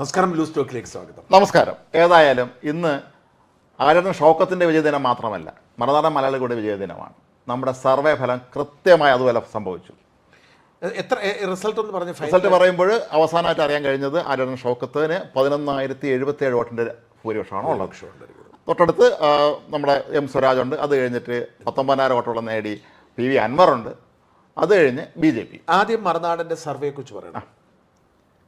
നമസ്കാരം, ലൂസ് ടോക്കിലേക്ക് സ്വാഗതം. നമസ്കാരം. ഏതായാലും ഇന്ന് ആര്യൻ ഷൗക്കത്തിൻ്റെ വിജയദിനം മാത്രമല്ല, മറുനാടൻ മലയാളികളുടെ വിജയദിനമാണ്. നമ്മുടെ സർവേ ഫലം കൃത്യമായി അതുപോലെ സംഭവിച്ചു. എത്ര റിസൾട്ട് ഒന്ന് പറഞ്ഞു? റിസൾട്ട് പറയുമ്പോൾ അവസാനമായിട്ട് അറിയാൻ കഴിഞ്ഞത് ആര്യൻ ഷൗക്കത്തിന് 11,077 വോട്ടിൻ്റെ ഭൂരിപക്ഷമാണ് ഉള്ളത്. തൊട്ടടുത്ത് നമ്മുടെ എം സ്വരാജുണ്ട്. അത് കഴിഞ്ഞിട്ട് 19,000 വോട്ടോളം നേടി PV അൻവറുണ്ട്. അത് കഴിഞ്ഞ് BJP. ആദ്യം മറുനാടൻ്റെ സർവേയെക്കുറിച്ച് പറയണം.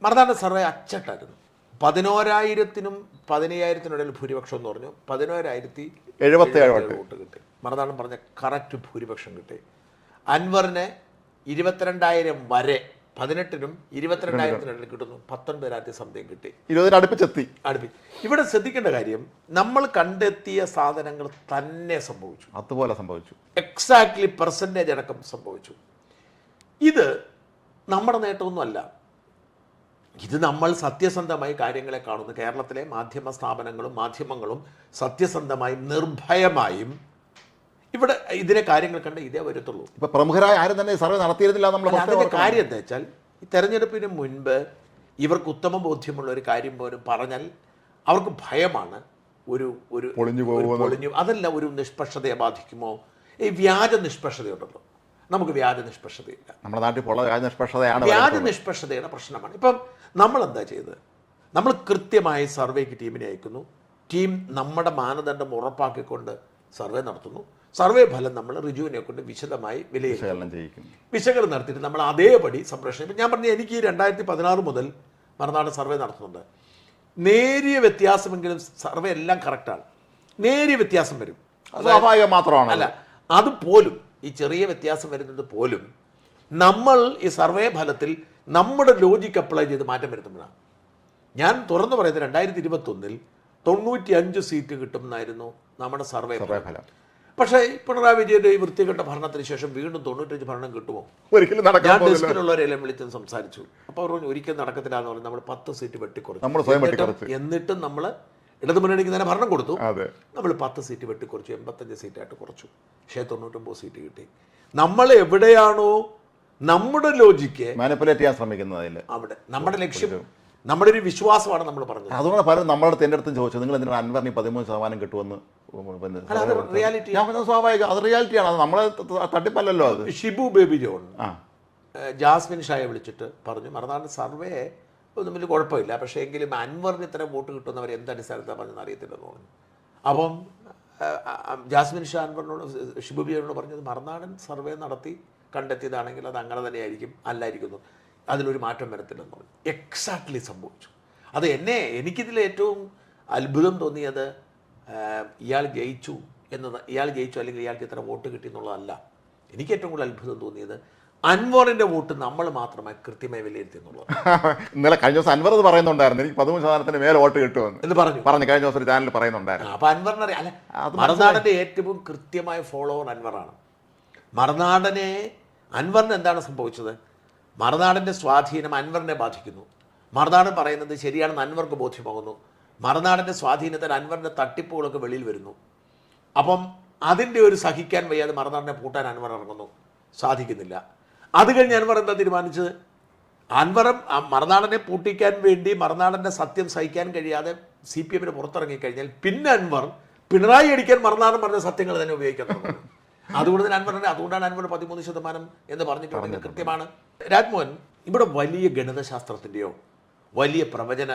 മറുനാടൻ സർവേ അച്ചട്ടായിരുന്നു. 11,000-നും 15,000-നും ഭൂരിപക്ഷം എന്ന് പറഞ്ഞു. 11,077 വോട്ട് കിട്ടി. മറുനാടൻ പറഞ്ഞ കറക്റ്റ് ഭൂരിപക്ഷം കിട്ടി. അൻവറിന് 22,000 വരെ 18-നും 22,000-നും കിട്ടുന്നു. 19,000 സംതിങ് കിട്ടി. 20 അടുപ്പിച്ചെത്തി. ഇവിടെ ശ്രദ്ധിക്കേണ്ട കാര്യം, നമ്മൾ കണ്ടെത്തിയ സാധനങ്ങൾ തന്നെ സംഭവിച്ചു. അതുപോലെ സംഭവിച്ചു. എക്സാക്ട്ലി പെർസെൻറ്റേജ് അടക്കം സംഭവിച്ചു. ഇത് നമ്മുടെ നേട്ടമൊന്നുമല്ല. ഇത് നമ്മൾ സത്യസന്ധമായി കാര്യങ്ങളെ കാണുന്നു. കേരളത്തിലെ മാധ്യമ സ്ഥാപനങ്ങളും മാധ്യമങ്ങളും സത്യസന്ധമായും നിർഭയമായും ഇവിടെ ഇതിനെ കാര്യങ്ങൾ കണ്ട് ഇതേ വരത്തുള്ളൂ. ഇപ്പൊ പ്രമുഖരായ ആരും തന്നെ സർവേ നടത്തിയിരുന്നില്ല. അതിന്റെ കാര്യം എന്താ വെച്ചാൽ, ഈ തെരഞ്ഞെടുപ്പിന് മുൻപ് ഇവർക്ക് ഉത്തമ ബോധ്യമുള്ള ഒരു കാര്യം പോലും പറഞ്ഞാൽ അവർക്ക് ഭയമാണ്. ഒരു പൊളിഞ്ഞു അതല്ല, ഒരു നിഷ്പക്ഷതയെ ബാധിക്കുമോ? ഈ വ്യാജ നിഷ്പക്ഷതയുണ്ടല്ലോ. നമുക്ക് വ്യാജ നിഷ്പക്ഷതയില്ല. നമ്മുടെ നാട്ടിൽ വ്യാജ നിഷ്പക്ഷതയാണ്. വ്യാജ നിഷ്പക്ഷതയുടെ പ്രശ്നമാണ്. ഇപ്പം നമ്മൾ എന്താ ചെയ്തത്? നമ്മൾ കൃത്യമായി സർവേക്ക് ടീമിനെ അയക്കുന്നു. ടീം നമ്മുടെ മാനദണ്ഡം ഉറപ്പാക്കിക്കൊണ്ട് സർവേ നടത്തുന്നു. സർവേ ഫലം നമ്മൾ റിജുവിനെ കൊണ്ട് വിശദമായി വിശകലനം നടത്തിയിട്ട് നമ്മൾ അതേപടി സംപ്രേഷണം. ഇപ്പം ഞാൻ പറഞ്ഞു, എനിക്ക് 2016 മുതൽ മറുനാട് സർവേ നടത്തുന്നുണ്ട്. നേരിയ വ്യത്യാസമെങ്കിലും സർവേ എല്ലാം കറക്റ്റാണ്. നേരിയ വ്യത്യാസം വരും, സ്വാഭാവികം മാത്രമാണ്. അല്ല, അതുപോലും ഈ ചെറിയ വ്യത്യാസം വരുന്നത് പോലും നമ്മൾ ഈ സർവേ ഫലത്തിൽ നമ്മുടെ ലോജിക്ക് അപ്ലൈ ചെയ്ത് മാറ്റം വരുത്തുമ്പോഴാണ്. ഞാൻ തുറന്നു പറയുന്നത്, 2021-ൽ 95 സീറ്റ് കിട്ടുമെന്നായിരുന്നു നമ്മുടെ സർവേ ഫലം. പക്ഷേ പിണറായി വിജയന്റെ ഈ വൃത്തികെട്ട ഭരണത്തിന് ശേഷം വീണ്ടും 95 ഭരണം കിട്ടുമോ? ഒരിക്കലും നടക്കാൻ. ഞാൻ ഡെസ്കിലുള്ളവരെല്ലാം വിളിച്ച് സംസാരിച്ചു. അപ്പോൾ അവർ പറഞ്ഞു ഒരിക്കലും നടക്കത്തില്ല എന്ന് പറഞ്ഞ് നമ്മൾ 10 സീറ്റ് വെട്ടിക്കുറച്ചു. എന്നിട്ടും നമ്മൾ ഇടതുമുന്നണിക്ക് തന്നെ ഭരണം കൊടുത്തു. നമ്മൾ 10 സീറ്റ് വെട്ടിക്കുറച്ചു, 85 സീറ്റായിട്ട് കുറച്ചു. പക്ഷേ 99 സീറ്റ് കിട്ടി. നമ്മൾ എവിടെയാണോ നമ്മുടെ ലോജിക്ക് മാനിപ്പുലേറ്റ് ചെയ്യാൻ ശ്രമിക്കുന്നത്, അവിടെ നമ്മുടെ ലക്ഷ്യം, നമ്മുടെ ഒരു വിശ്വാസമാണ് നമ്മൾ പറഞ്ഞത്. അതുകൊണ്ട് പലരും നമ്മളടുത്ത് എൻ്റെ അടുത്തും ചോദിച്ചു, നിങ്ങൾ എന്തിനാണ് അൻവറിന് 13% കിട്ടുമെന്ന്? സ്വാഭാവികം, അത് റിയാലിറ്റിയാണ്. അത് നമ്മളെ തട്ടിപ്പല്ലോ. അത് ഷിബു ബേബി ജോൺ ജാസ്മിൻ ഷായെ വിളിച്ചിട്ട് പറഞ്ഞു, മറുനാട് സർവേ ഒന്നും വലിയ കുഴപ്പമില്ല, പക്ഷേ എങ്കിലും അൻവറിന് ഇത്ര വോട്ട് കിട്ടുന്നവർ എന്തടിസ്ഥാനത്താണ് പറഞ്ഞതെന്ന് അറിയത്തില്ലെന്ന് പറഞ്ഞു. അപ്പം ജാസ്മിൻ ഷാ അൻവറിനോട്, ഷിബു ബേബി ജോണിനോട് പറഞ്ഞത്, മറുനാടൻ സർവേ നടത്തി കണ്ടെത്തിയതാണെങ്കിൽ അത് അങ്ങനെ തന്നെയായിരിക്കും, അല്ലായിരിക്കുന്നു, അതിലൊരു മാറ്റം വരത്തില്ലെന്ന് പറഞ്ഞു. എക്സാക്ട്ലി സംഭവിച്ചു. അത് എനിക്കിതിൽ ഏറ്റവും അത്ഭുതം തോന്നിയത് ഇയാൾ ജയിച്ചു അല്ലെങ്കിൽ ഇയാൾക്ക് ഇത്ര വോട്ട് കിട്ടി എന്നുള്ളതല്ല. എനിക്ക് ഏറ്റവും കൂടുതൽ അത്ഭുതം തോന്നിയത് അൻവറിന്റെ വോട്ട് നമ്മൾ മാത്രമായി കൃത്യമായി വിലയിരുത്തി എന്നുള്ളത്. ഇന്നലെ കഴിഞ്ഞ ദിവസം അൻവർ പറയുന്നുണ്ടായിരുന്നു, എനിക്ക് 13% മേലെ വോട്ട് കിട്ടുമെന്ന് എന്ന് പറഞ്ഞു കഴിഞ്ഞ ദിവസം ഒരു ചാനൽ പറയുന്നുണ്ടായിരുന്നു. അപ്പൊ അൻവറിനറിയാം. അല്ല, മറുനാടന്റെ ഏറ്റവും കൃത്യമായ ഫോളോവർ അൻവറാണ്. മറുനാടനെ അൻവറിന് എന്താണ് സംഭവിച്ചത്? മറുനാടൻ്റെ സ്വാധീനം അൻവറിനെ ബാധിക്കുന്നു. മറുനാടൻ പറയുന്നത് ശരിയാണെന്ന് അൻവർക്ക് ബോധ്യമാകുന്നു. മറുനാടൻ്റെ സ്വാധീനത്തിൽ അൻവറിൻ്റെ തട്ടിപ്പുകളൊക്കെ വെളിയിൽ വരുന്നു. അപ്പം അതിൻ്റെ ഒരു സഹിക്കാൻ വയ്യാതെ മറുനാടനെ പൂട്ടാൻ അൻവർ ഇറങ്ങുന്നു, സാധിക്കുന്നില്ല. അത് കഴിഞ്ഞ് അൻവർ എന്താ തീരുമാനിച്ചത്? മറുനാടനെ പൂട്ടിക്കാൻ വേണ്ടി മറുനാടൻ്റെ സത്യം സഹിക്കാൻ കഴിയാതെ CPM പുറത്തിറങ്ങിക്കഴിഞ്ഞാൽ പിന്നെ അൻവർ പിണറായി അടിക്കാൻ മറുനാടൻ പറഞ്ഞ സത്യങ്ങൾ തന്നെ ഉപയോഗിക്കാൻ തുടങ്ങുന്നു. അതുകൊണ്ടാണ് അൻവർ 13% എന്ന് പറഞ്ഞിട്ടുണ്ടെങ്കിൽ കൃത്യമാണ്. രാജ്മോഹൻ, ഇവിടെ വലിയ ഗണിതശാസ്ത്രത്തിൻ്റെയോ വലിയ പ്രവചന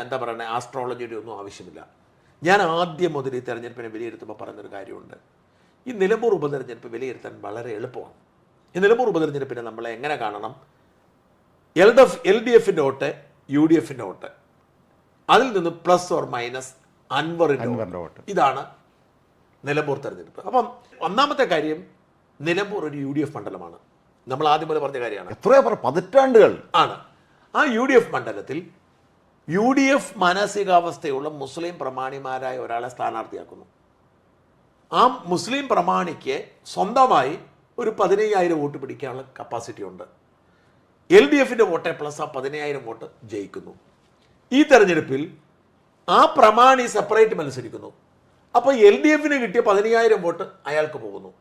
ആസ്ട്രോളജിയുടെയോ ഒന്നും ആവശ്യമില്ല. ഞാൻ ആദ്യം മുതൽ ഈ തെരഞ്ഞെടുപ്പിനെ വിലയിരുത്തുമ്പോൾ പറഞ്ഞൊരു കാര്യമുണ്ട്. ഈ നിലമ്പൂർ ഉപതെരഞ്ഞെടുപ്പ് വിലയിരുത്താൻ വളരെ എളുപ്പമാണ്. ഈ നിലമ്പൂർ ഉപതെരഞ്ഞെടുപ്പിനെ നമ്മൾ എങ്ങനെ കാണണം? LDFിൻ്റെ വോട്ട്, UDFിൻ്റെ വോട്ട്, അതിൽ നിന്ന് പ്ലസ് ഓർ മൈനസ് അൻവറിൻ്റെ വോട്ട്. ഇതാണ് നിലമ്പൂർ തെരഞ്ഞെടുപ്പ്. അപ്പം ഒന്നാമത്തെ കാര്യം, നിലമ്പൂർ ഒരു UDF മണ്ഡലമാണ്. നമ്മൾ ആദ്യം പോലെ പറഞ്ഞ കാര്യമാണ്. എത്രയോ പതിറ്റാണ്ടുകൾ ആണ്. ആ UDF മണ്ഡലത്തിൽ UDF മാനസികാവസ്ഥയുള്ള മുസ്ലിം പ്രമാണിമാരായ ഒരാളെ സ്ഥാനാർത്ഥിയാക്കുന്നു. ആ മുസ്ലിം പ്രമാണിക്ക് സ്വന്തമായി ഒരു 15,000 വോട്ട് പിടിക്കാനുള്ള കപ്പാസിറ്റി ഉണ്ട്. LDFിൻ്റെ വോട്ട് പ്ലസ് ആ 15,000 വോട്ട് ജയിക്കുന്നു. ഈ തെരഞ്ഞെടുപ്പിൽ ആ പ്രമാണി സെപ്പറേറ്റ് മത്സരിക്കുന്നു. അപ്പോൾ LDFിന് കിട്ടിയ 15,000 വോട്ട് അയാൾക്ക് പോകുന്നു.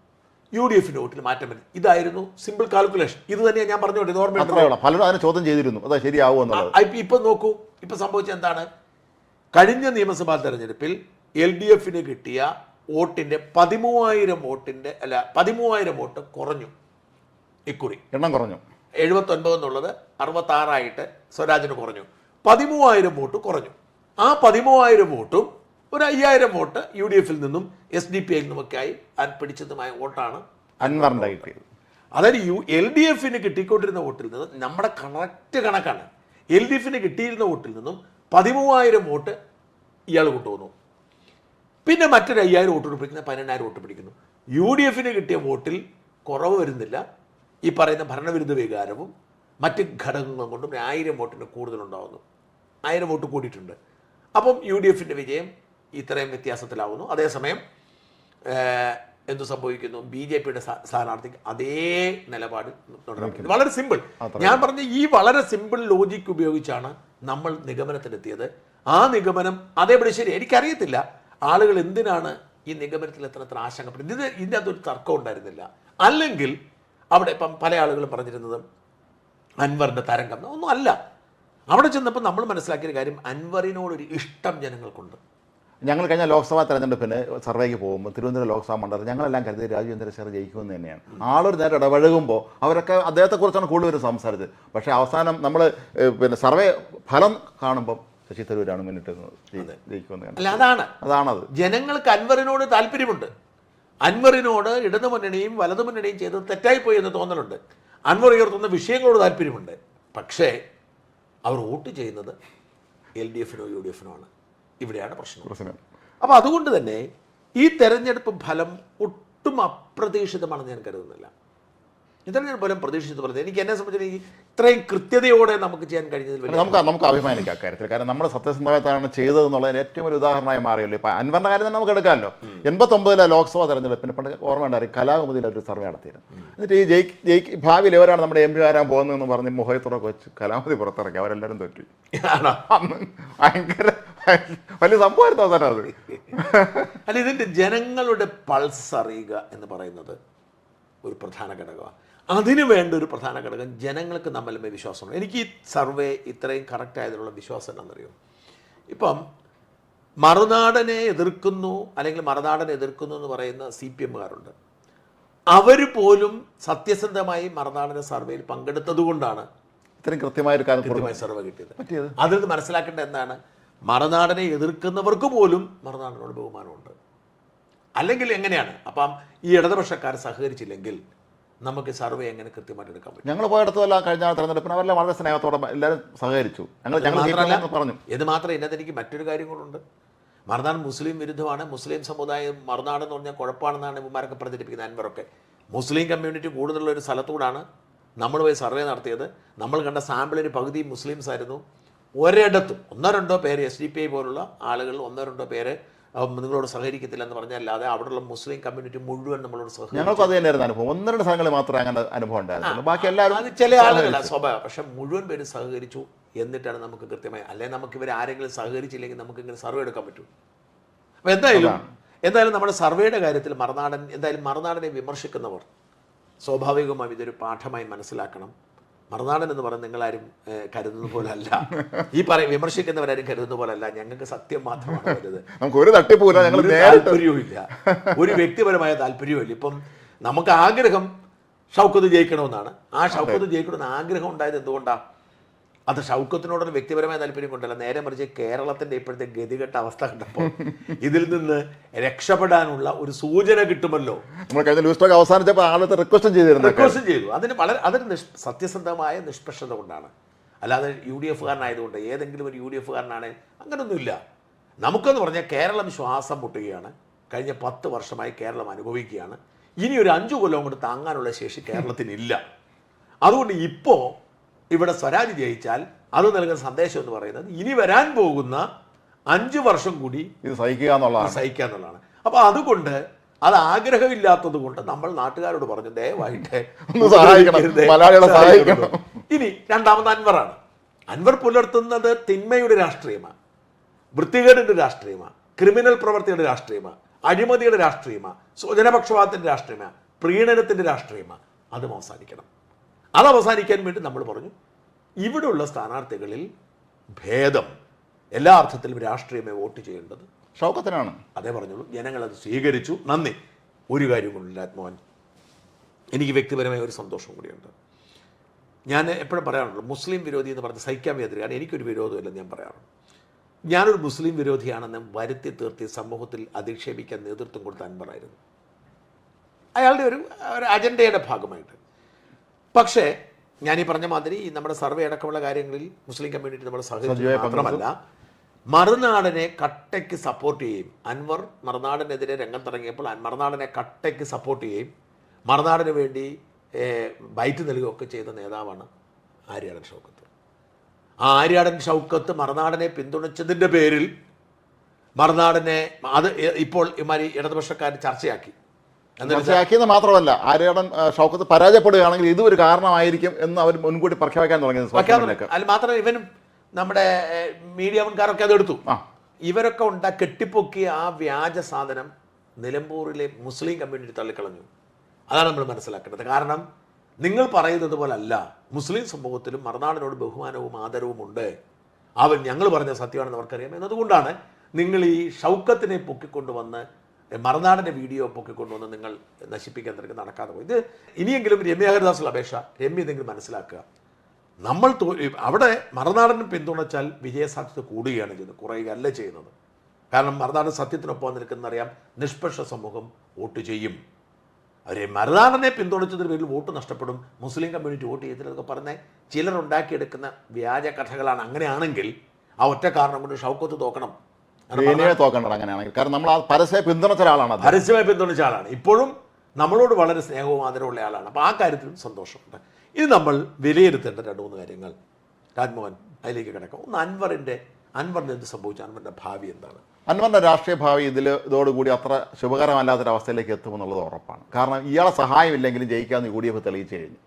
UDFിൻ്റെ വോട്ടിൽ മാറ്റം വരും. ഇതായിരുന്നു സിമ്പിൾ കാൽക്കുലേഷൻ. ഇത് തന്നെയാണ് ഞാൻ പറഞ്ഞുകൊണ്ട്. ഇത് ഓർമ്മയുണ്ടോ? പലരും അതിനെ ചോദ്യം ചെയ്തിരുന്നു, അതാ ശരിയാവുമെന്നുള്ളത്. ഇപ്പൊ നോക്കൂ, ഇപ്പൊ സംഭവിച്ചത് എന്താണ്? കഴിഞ്ഞ നിയമസഭാ തെരഞ്ഞെടുപ്പിൽ LDF കിട്ടിയ വോട്ടിൻ്റെ 13,000 വോട്ട് കുറഞ്ഞു. ഇക്കുറി എണ്ണം കുറഞ്ഞു. 79 എന്നുള്ളത് 66 സ്വരാജിന് കുറഞ്ഞു. 13,000 വോട്ട് കുറഞ്ഞു. ആ 13,000 വോട്ടും ഒരു 5,000 വോട്ട് UDF നിന്നും SDP നിന്നുമൊക്കെയായി പിടിച്ചതുമായ വോട്ടാണ് അൻവറിൻ്റെ കിട്ടിയത്. അതായത് LDF കിട്ടിക്കൊണ്ടിരുന്ന വോട്ടിൽ നിന്ന് നമ്മുടെ കറക്റ്റ് കണക്കാണ്. LDF കിട്ടിയിരുന്ന വോട്ടിൽ നിന്നും 13,000 വോട്ട് ഇയാൾ കൊണ്ടുവന്നു. പിന്നെ മറ്റൊരു 5,000 വോട്ട് പിടിക്കുന്ന 12,000 വോട്ട് പിടിക്കുന്നു. UDF കിട്ടിയ വോട്ടിൽ കുറവ് വരുന്നില്ല. ഈ പറയുന്ന ഭരണവിരുദ്ധ വികാരവും മറ്റ് ഘടകങ്ങളും കൊണ്ടും 1,000 വോട്ടിന് കൂടുതലുണ്ടാവുന്നു. 1,000 വോട്ട് കൂടിയിട്ടുണ്ട്. അപ്പം UDF വിജയം ഇത്രയും വ്യത്യാസത്തിലാവുന്നു. അതേസമയം എന്തു സംഭവിക്കുന്നു? BJP സ്ഥാനാർത്ഥിക്ക് അതേ നിലപാട് തുടരാൻ. വളരെ സിമ്പിൾ. ഞാൻ പറഞ്ഞ ഈ വളരെ സിമ്പിൾ ലോജിക്ക് ഉപയോഗിച്ചാണ് നമ്മൾ നിഗമനത്തിലെത്തിയത്. ആ നിഗമനം അതേപടി ശരി. എനിക്കറിയത്തില്ല ആളുകൾ എന്തിനാണ് ഈ നിഗമനത്തിൽ എത്ര ആശങ്കപ്പെടുന്നത്. ഇതിൻ്റെ അകത്തൊരു തർക്കം ഉണ്ടായിരുന്നില്ല. അല്ലെങ്കിൽ അവിടെ ഇപ്പം പല ആളുകളും പറഞ്ഞിരുന്നത് അൻവറിൻ്റെ തരംഗം ഒന്നും അല്ല. അവിടെ ചെന്നപ്പോൾ നമ്മൾ മനസ്സിലാക്കിയ കാര്യം അൻവറിനോടൊരു ഇഷ്ടം ജനങ്ങൾക്കുണ്ട്. ഞങ്ങൾ കഴിഞ്ഞ ലോക്സഭാ തെരഞ്ഞെടുപ്പിന് സർവേക്ക് പോകുമ്പോൾ തിരുവനന്തപുരം ലോക്സഭാ മണ്ഡലത്തിൽ ഞങ്ങളെല്ലാം കരുതി രാജീവ് ചന്ദ്രശേഖർ ജയിക്കുമെന്ന് തന്നെയാണ്. ആളൊരു നേരം ഇടപഴകുമ്പോൾ അവരൊക്കെ അദ്ദേഹത്തെക്കുറിച്ചാണ് കൂടുതലും സംസാരിച്ചത്. പക്ഷേ അവസാനം നമ്മൾ സർവേ ഫലം കാണുമ്പം ശശി തരൂരാണ് മുന്നിട്ട് ജയിക്കുമെന്ന്. അല്ല, അതാണത്. ജനങ്ങൾക്ക് അൻവറിനോട് താല്പര്യമുണ്ട്. അൻവറിനോട് ഇടതുമുന്നണിയും വലതുമുന്നണിയും ചെയ്തത് തെറ്റായിപ്പോയി എന്ന് തോന്നലുണ്ട്. അൻവർ ഉയർത്തുന്ന വിഷയങ്ങളോട് താല്പര്യമുണ്ട്. പക്ഷേ അവർ വോട്ട് ചെയ്യുന്നത് LDF UDF ആണ്. ഇവിടെയാണ് പ്രശ്നം. അപ്പോൾ അതുകൊണ്ട് തന്നെ ഈ തെരഞ്ഞെടുപ്പ് ഫലം ഒട്ടും അപ്രതീക്ഷിതമാണെന്ന് ഞാൻ കരുതുന്നില്ല. ഈ തെരഞ്ഞെടുപ്പ് ഫലം പ്രതീക്ഷിച്ചത് പറഞ്ഞത് എനിക്ക് എന്നെ സംബന്ധിച്ച് ഇത്രയും കൃത്യതയോടെ നമുക്ക് ചെയ്യാൻ കഴിഞ്ഞതിൽ നമുക്ക് അഭിമാനിക്കാം കാര്യത്തിൽ. കാരണം നമ്മൾ സത്യസന്ധമായിട്ടാണ് ചെയ്തതെന്നുള്ളതിന് ഏറ്റവും ഒരു ഉദാഹരണമായി മാറിയല്ലോ. ഇപ്പം അൻവറിൻ്റെ കാര്യം തന്നെ നമുക്ക് എടുക്കാമല്ലോ. 89 ലോക്സഭാ തെരഞ്ഞെടുപ്പിന് പണ്ട് ഓർമ്മയുണ്ടായി കലാകുമുദിയിൽ ഒരു സർവേ നടത്തിയിരുന്നു. എന്നിട്ട് ഈ ഭാവിയിൽ എവരാണ് നമ്മുടെ MP ആരാൻ പോകുന്നതെന്ന് പറഞ്ഞ് മുഖത്തുറക്കെ വെച്ച് കലാമുദി പുറത്തിറക്കി. അവരെല്ലാവരും തോറ്റു. അന്ന് ഭയങ്കര വലിയ സംഭവമായിരുന്നു അവസാനം അത്. അല്ല, ഇതിൻ്റെ ജനങ്ങളുടെ പൾസ് അറിയുക എന്ന് പറയുന്നത് ഒരു പ്രധാന ഘടകമാണ്. അതിനു വേണ്ട ഒരു പ്രധാന ഘടകം ജനങ്ങൾക്ക് നമ്മളുമേ വിശ്വാസമുണ്ട്. എനിക്ക് ഈ സർവേ ഇത്രയും കറക്റ്റ് ആയതിനുള്ള വിശ്വാസം എന്താണെന്നറിയും. ഇപ്പം മറുനാടനെ എതിർക്കുന്നു അല്ലെങ്കിൽ മറുനാടനെ എതിർക്കുന്നു എന്ന് പറയുന്ന CPMകാരുണ്ട്. അവർ പോലും സത്യസന്ധമായി മറുനാടനെ സർവേയിൽ പങ്കെടുത്തത് കൊണ്ടാണ് ഇത്രയും കൃത്യമായ സർവേ കിട്ടിയത്. അതിൽ നിന്ന് മനസ്സിലാക്കേണ്ടത് എന്താണ്? മറുനാടനെ എതിർക്കുന്നവർക്ക് പോലും മറുനാടനോട് ബഹുമാനമുണ്ട്. അല്ലെങ്കിൽ എങ്ങനെയാണ്? അപ്പം ഈ ഇടതുപക്ഷക്കാർ സഹകരിച്ചില്ലെങ്കിൽ നമുക്ക് സർവേ എങ്ങനെ കൃത്യമായിട്ട് എടുക്കാൻ പറ്റും? ഞങ്ങൾ പോയിടത്തല്ല കഴിഞ്ഞ തെരഞ്ഞെടുപ്പിന് അവരെല്ലാം വളരെ സ്നേഹത്തോടെ എല്ലാവരും സഹകരിച്ചു. പറഞ്ഞു. ഇത് മാത്രമേ ഇതിനകത്ത് എനിക്ക് മറ്റൊരു കാര്യം കൂടെ. മറുനാടൻ മുസ്ലിം വിരുദ്ധമാണ്. മുസ്ലിം സമുദായം മറുനാട് എന്ന് പറഞ്ഞാൽ കുഴപ്പമാണെന്നാണ് ഇവന്മാരൊക്കെ പ്രചരിപ്പിക്കുന്നത്. അൻവറൊക്കെ മുസ്ലിം കമ്മ്യൂണിറ്റി കൂടുതലുള്ള ഒരു സ്ഥലത്തൂടാണ് നമ്മൾ പോയി സർവേ നടത്തിയത്. നമ്മൾ കണ്ട സാമ്പിളിന് പകുതി മുസ്ലിംസ് ആയിരുന്നു. ഒരിടത്തും 1-2 പേര് SDP പോലുള്ള ആളുകൾ 1-2 പേര് നിങ്ങളോട് സഹകരിക്കത്തില്ല എന്ന് പറഞ്ഞല്ലാതെ അവിടെയുള്ള മുസ്ലിം കമ്മ്യൂണിറ്റി മുഴുവൻ നമ്മളോട് സഹകരിക്കും. ഞങ്ങൾക്ക് അത് തന്നെയായിരുന്നു അനുഭവം. 1-2 സ്ഥലങ്ങളിൽ മാത്രമേ അങ്ങനെ അനുഭവം ഉണ്ടായിരുന്നു. ബാക്കി എല്ലാവരും അത് ചില ആളുകളല്ല സ്വഭാവം. പക്ഷെ മുഴുവൻ പേര് സഹകരിച്ചു. എന്നിട്ടാണ് നമുക്ക് കൃത്യമായി, അല്ലെങ്കിൽ നമുക്ക് ഇവർ ആരെങ്കിലും സഹകരിച്ചില്ലെങ്കിൽ നമുക്ക് ഇങ്ങനെ സർവേ എടുക്കാൻ പറ്റും. അപ്പോൾ എന്തായാലും നമ്മുടെ സർവേയുടെ കാര്യത്തിൽ മറുനാടനെ വിമർശിക്കുന്നവർ സ്വാഭാവികമായും ഇതൊരു പാഠമായി മനസ്സിലാക്കണം. മറുനാടൻ എന്ന് പറയുന്നത് നിങ്ങളാരും കരുതുന്ന പോലെ അല്ല. ഈ വിമർശിക്കുന്നവരാരും കരുതുന്ന പോലെ അല്ല. ഞങ്ങൾക്ക് സത്യം മാത്രമാണ് വരുന്നത്. ഒരു താല്പര്യവുമില്ല, ഒരു വ്യക്തിപരമായ താല്പര്യവുമില്ല. ഇപ്പം നമുക്ക് ആഗ്രഹം ഷൗക്കത്ത് ജയിക്കണമെന്നാണ്. ആ ഷൗക്കത്ത് ജയിക്കണമെന്ന് ആഗ്രഹം ഉണ്ടായത് എന്തുകൊണ്ടാണ്? അത് ഷൗക്കത്തിനോടൊരു വ്യക്തിപരമായ താല്പര്യം കൊണ്ടല്ല. നേരെ മറിച്ച് കേരളത്തിൻ്റെ ഇപ്പോഴത്തെ ഗതികെട്ട അവസ്ഥ കണ്ടപ്പോൾ ഇതിൽ നിന്ന് രക്ഷപ്പെടാനുള്ള ഒരു സൂചന കിട്ടുമല്ലോ. അവസാനിച്ചപ്പോൾ റിക്വസ്റ്റ് ചെയ്തു. അതിന് സത്യസന്ധമായ നിഷ്പക്ഷത കൊണ്ടാണ്. അല്ലാതെ UDF കാരനായതുകൊണ്ട് ഏതെങ്കിലും ഒരു UDF കാരനാണ് അങ്ങനൊന്നുമില്ല. നമുക്കെന്ന് പറഞ്ഞാൽ കേരളം ശ്വാസം മുട്ടുകയാണ്. കഴിഞ്ഞ 10 വർഷമായി കേരളം അനുഭവിക്കുകയാണ്. ഇനി ഒരു 5 കൊല്ലം കൊണ്ട് താങ്ങാനുള്ള ശേഷി കേരളത്തിനില്ല. അതുകൊണ്ട് ഇപ്പോൾ ഇവിടെ സ്വരാജ് ജയിച്ചാൽ അത് നൽകുന്ന സന്ദേശം എന്ന് പറയുന്നത് ഇനി വരാൻ പോകുന്ന 5 വർഷം കൂടി ഇത് സഹിക്കുക എന്നുള്ളതാണ്. അപ്പോൾ അതുകൊണ്ട് അത് ആഗ്രഹമില്ലാത്തത് കൊണ്ട് നമ്മൾ നാട്ടുകാരോട് പറഞ്ഞു ദയവായിട്ട് സഹായിക്കണം. ഇനി രണ്ടാമത് അൻവറാണ്. അൻവർ പുലർത്തുന്നത് തിന്മയുടെ രാഷ്ട്രീയമാണ്, വൃത്തികേടിൻ്റെ രാഷ്ട്രീയമാണ്, ക്രിമിനൽ പ്രവൃത്തിയുടെ രാഷ്ട്രീയമാണ്, അഴിമതിയുടെ രാഷ്ട്രീയമാണ്, സ്വജനപക്ഷപാതത്തിൻ്റെ രാഷ്ട്രീയമാണ്, പ്രീണനത്തിൻ്റെ രാഷ്ട്രീയമാണ്. അതും അവസാനിക്കണം. അത് അവസാനിക്കാൻ വേണ്ടി നമ്മൾ പറഞ്ഞു ഇവിടെയുള്ള സ്ഥാനാർത്ഥികളിൽ ഭേദം എല്ലാ അർത്ഥത്തിലും രാഷ്ട്രീയമേ വോട്ട് ചെയ്യേണ്ടത് ഷൗക്കത്തിനാണ്. അതേ പറഞ്ഞുള്ളൂ. ജനങ്ങളത് സ്വീകരിച്ചു. നന്ദി. ഒരു കാര്യം കൊണ്ടില്ല ആത്മോഹൻ, എനിക്ക് വ്യക്തിപരമായ ഒരു സന്തോഷം കൂടിയുണ്ട്. ഞാൻ എപ്പോഴും പറയാറുള്ളൂ, മുസ്ലിം വിരോധി എന്ന് പറഞ്ഞ് സഹിക്കാൻ വേദന. കാരണം എനിക്കൊരു വിരോധമില്ലെന്ന് ഞാൻ പറയാറുണ്ട്. ഞാനൊരു മുസ്ലിം വിരോധിയാണെന്ന് വരുത്തി തീർത്തി സമൂഹത്തിൽ അധിക്ഷേപിക്കാൻ നേതൃത്വം കൊടുത്ത അൻവറായിരുന്നു, അയാളുടെ ഒരു അജണ്ടയുടെ ഭാഗമായിട്ട്. പക്ഷേ ഞാനീ പറഞ്ഞ മാതിരി നമ്മുടെ സർവേ അടക്കമുള്ള കാര്യങ്ങളിൽ മുസ്ലിം കമ്മ്യൂണിറ്റി നമ്മൾ സഹകരിച്ചു മാത്രമല്ല, മറുനാടനെ കട്ടയ്ക്ക് സപ്പോർട്ട് ചെയ്യും. അൻവർ മറുനാടനെതിരെ രംഗത്തിറങ്ങിയപ്പോൾ മറുനാടനെ കട്ടയ്ക്ക് സപ്പോർട്ട് ചെയ്യും, മറുനാടിന് വേണ്ടി ബൈറ്റ് നൽകുകയൊക്കെ ചെയ്ത നേതാവാണ് ആര്യാടൻ ഷൗക്കത്ത്. ആ ആര്യാടൻ ഷൗക്കത്ത് മറുനാടനെ പിന്തുണച്ചതിൻ്റെ പേരിൽ മറുനാടനെ അത് ഇപ്പോൾ ഇമാരി ഇടതുപക്ഷക്കാർ ചർച്ചയാക്കി. ചർച്ചയാക്കിയെന്ന് മാത്രമല്ല, ആര്യാടൻ ഷൗക്കത്ത് പരാജയപ്പെടുകയാണെങ്കിൽ ഇതും ഒരു കാരണമായിരിക്കും എന്ന് അവർ മുൻകൂട്ടി പ്രഖ്യാപിക്കാൻ തുടങ്ങിയത്. അതിൽ മാത്രമല്ല, ഇവനും നമ്മുടെ മീഡിയ മുൻകാരൊക്കെ അതെടുത്തു. ഇവരൊക്കെ കെട്ടിപ്പൊക്കിയ ആ വ്യാജ സാധനം നിലമ്പൂരിലെ മുസ്ലിം കമ്മ്യൂണിറ്റി തള്ളിക്കളഞ്ഞു. അതാണ് നമ്മൾ മനസ്സിലാക്കേണ്ടത്. കാരണം നിങ്ങൾ പറയുന്നത് പോലല്ല, മുസ്ലിം സമൂഹത്തിലും മറുനാടിനോട് ബഹുമാനവും ആദരവും ഉണ്ട്. ഞങ്ങൾ പറഞ്ഞ സത്യമാണെന്ന് അവർക്കറിയാം. എന്നതുകൊണ്ടാണ് നിങ്ങൾ ഈ ഷൗക്കത്തിനെ പൊക്കിക്കൊണ്ടുവന്ന് മറുനാടിൻ്റെ വീഡിയോ പൊക്കിക്കൊണ്ടുവന്ന് നിങ്ങൾ നശിപ്പിക്കാൻ തിരക്ക് നടക്കാതെ പോയി. ഇത് ഇനിയെങ്കിലും രമ്യ ഹരിദാസുള്ള അപേക്ഷ, രമ്യ ഇതെങ്കിലും മനസ്സിലാക്കുക. നമ്മൾ അവിടെ മറുനാടനെ പിന്തുണച്ചാൽ വിജയസാധ്യത കൂടുകയാണ് ചെയ്യുന്നത്, കുറയുകയല്ല ചെയ്യുന്നത്. കാരണം മറുനാടൻ സത്യത്തിനൊപ്പം നിൽക്കുന്നറിയാം, നിഷ്പക്ഷ സമൂഹം വോട്ട് ചെയ്യും. അവർ മറുനാടനെ പിന്തുണച്ചതിന് പേരിൽ വോട്ട് നഷ്ടപ്പെടും, മുസ്ലിം കമ്മ്യൂണിറ്റി വോട്ട് ചെയ്തിട്ടൊക്കെ പറഞ്ഞ് ചിലരുണ്ടാക്കിയെടുക്കുന്ന വ്യാജ കഥകളാണ്. അങ്ങനെയാണെങ്കിൽ ആ ഒറ്റ കാരണം കൊണ്ട് ഷൗക്കത്ത് തോക്കണം, തോക്കേണ്ടത് അങ്ങനെയാണെങ്കിൽ. കാരണം നമ്മൾ ആ പരസ്യമായി പിന്തുണച്ച ഒരാളാണ്, പരസ്യമായി പിന്തുണച്ച ആളാണ്, ഇപ്പോഴും നമ്മളോട് വളരെ സ്നേഹവും ആദരവുള്ള ആളാണ്. അപ്പോൾ ആ കാര്യത്തിലും സന്തോഷമുണ്ട്. ഇത് നമ്മൾ വിലയിരുത്തേണ്ട 2-3 കാര്യങ്ങൾ. രാജ്മോഹൻ, അതിലേക്ക് കിടക്കാം. ഒന്ന്, അൻവറിന് എന്ത് സംഭവിച്ചു? അൻവറിൻ്റെ ഭാവി എന്താണ്? അൻവറിൻ്റെ രാഷ്ട്രീയ ഭാവി ഇതോടുകൂടി അത്ര ശുഭകരമല്ലാത്തൊരവസ്ഥയിലേക്ക് എത്തുമെന്നുള്ളത് ഉറപ്പാണ്. കാരണം ഇയാളെ സഹായമില്ലെങ്കിലും ജയിക്കാമെന്ന് UDF തെളിയിച്ചു കഴിഞ്ഞു.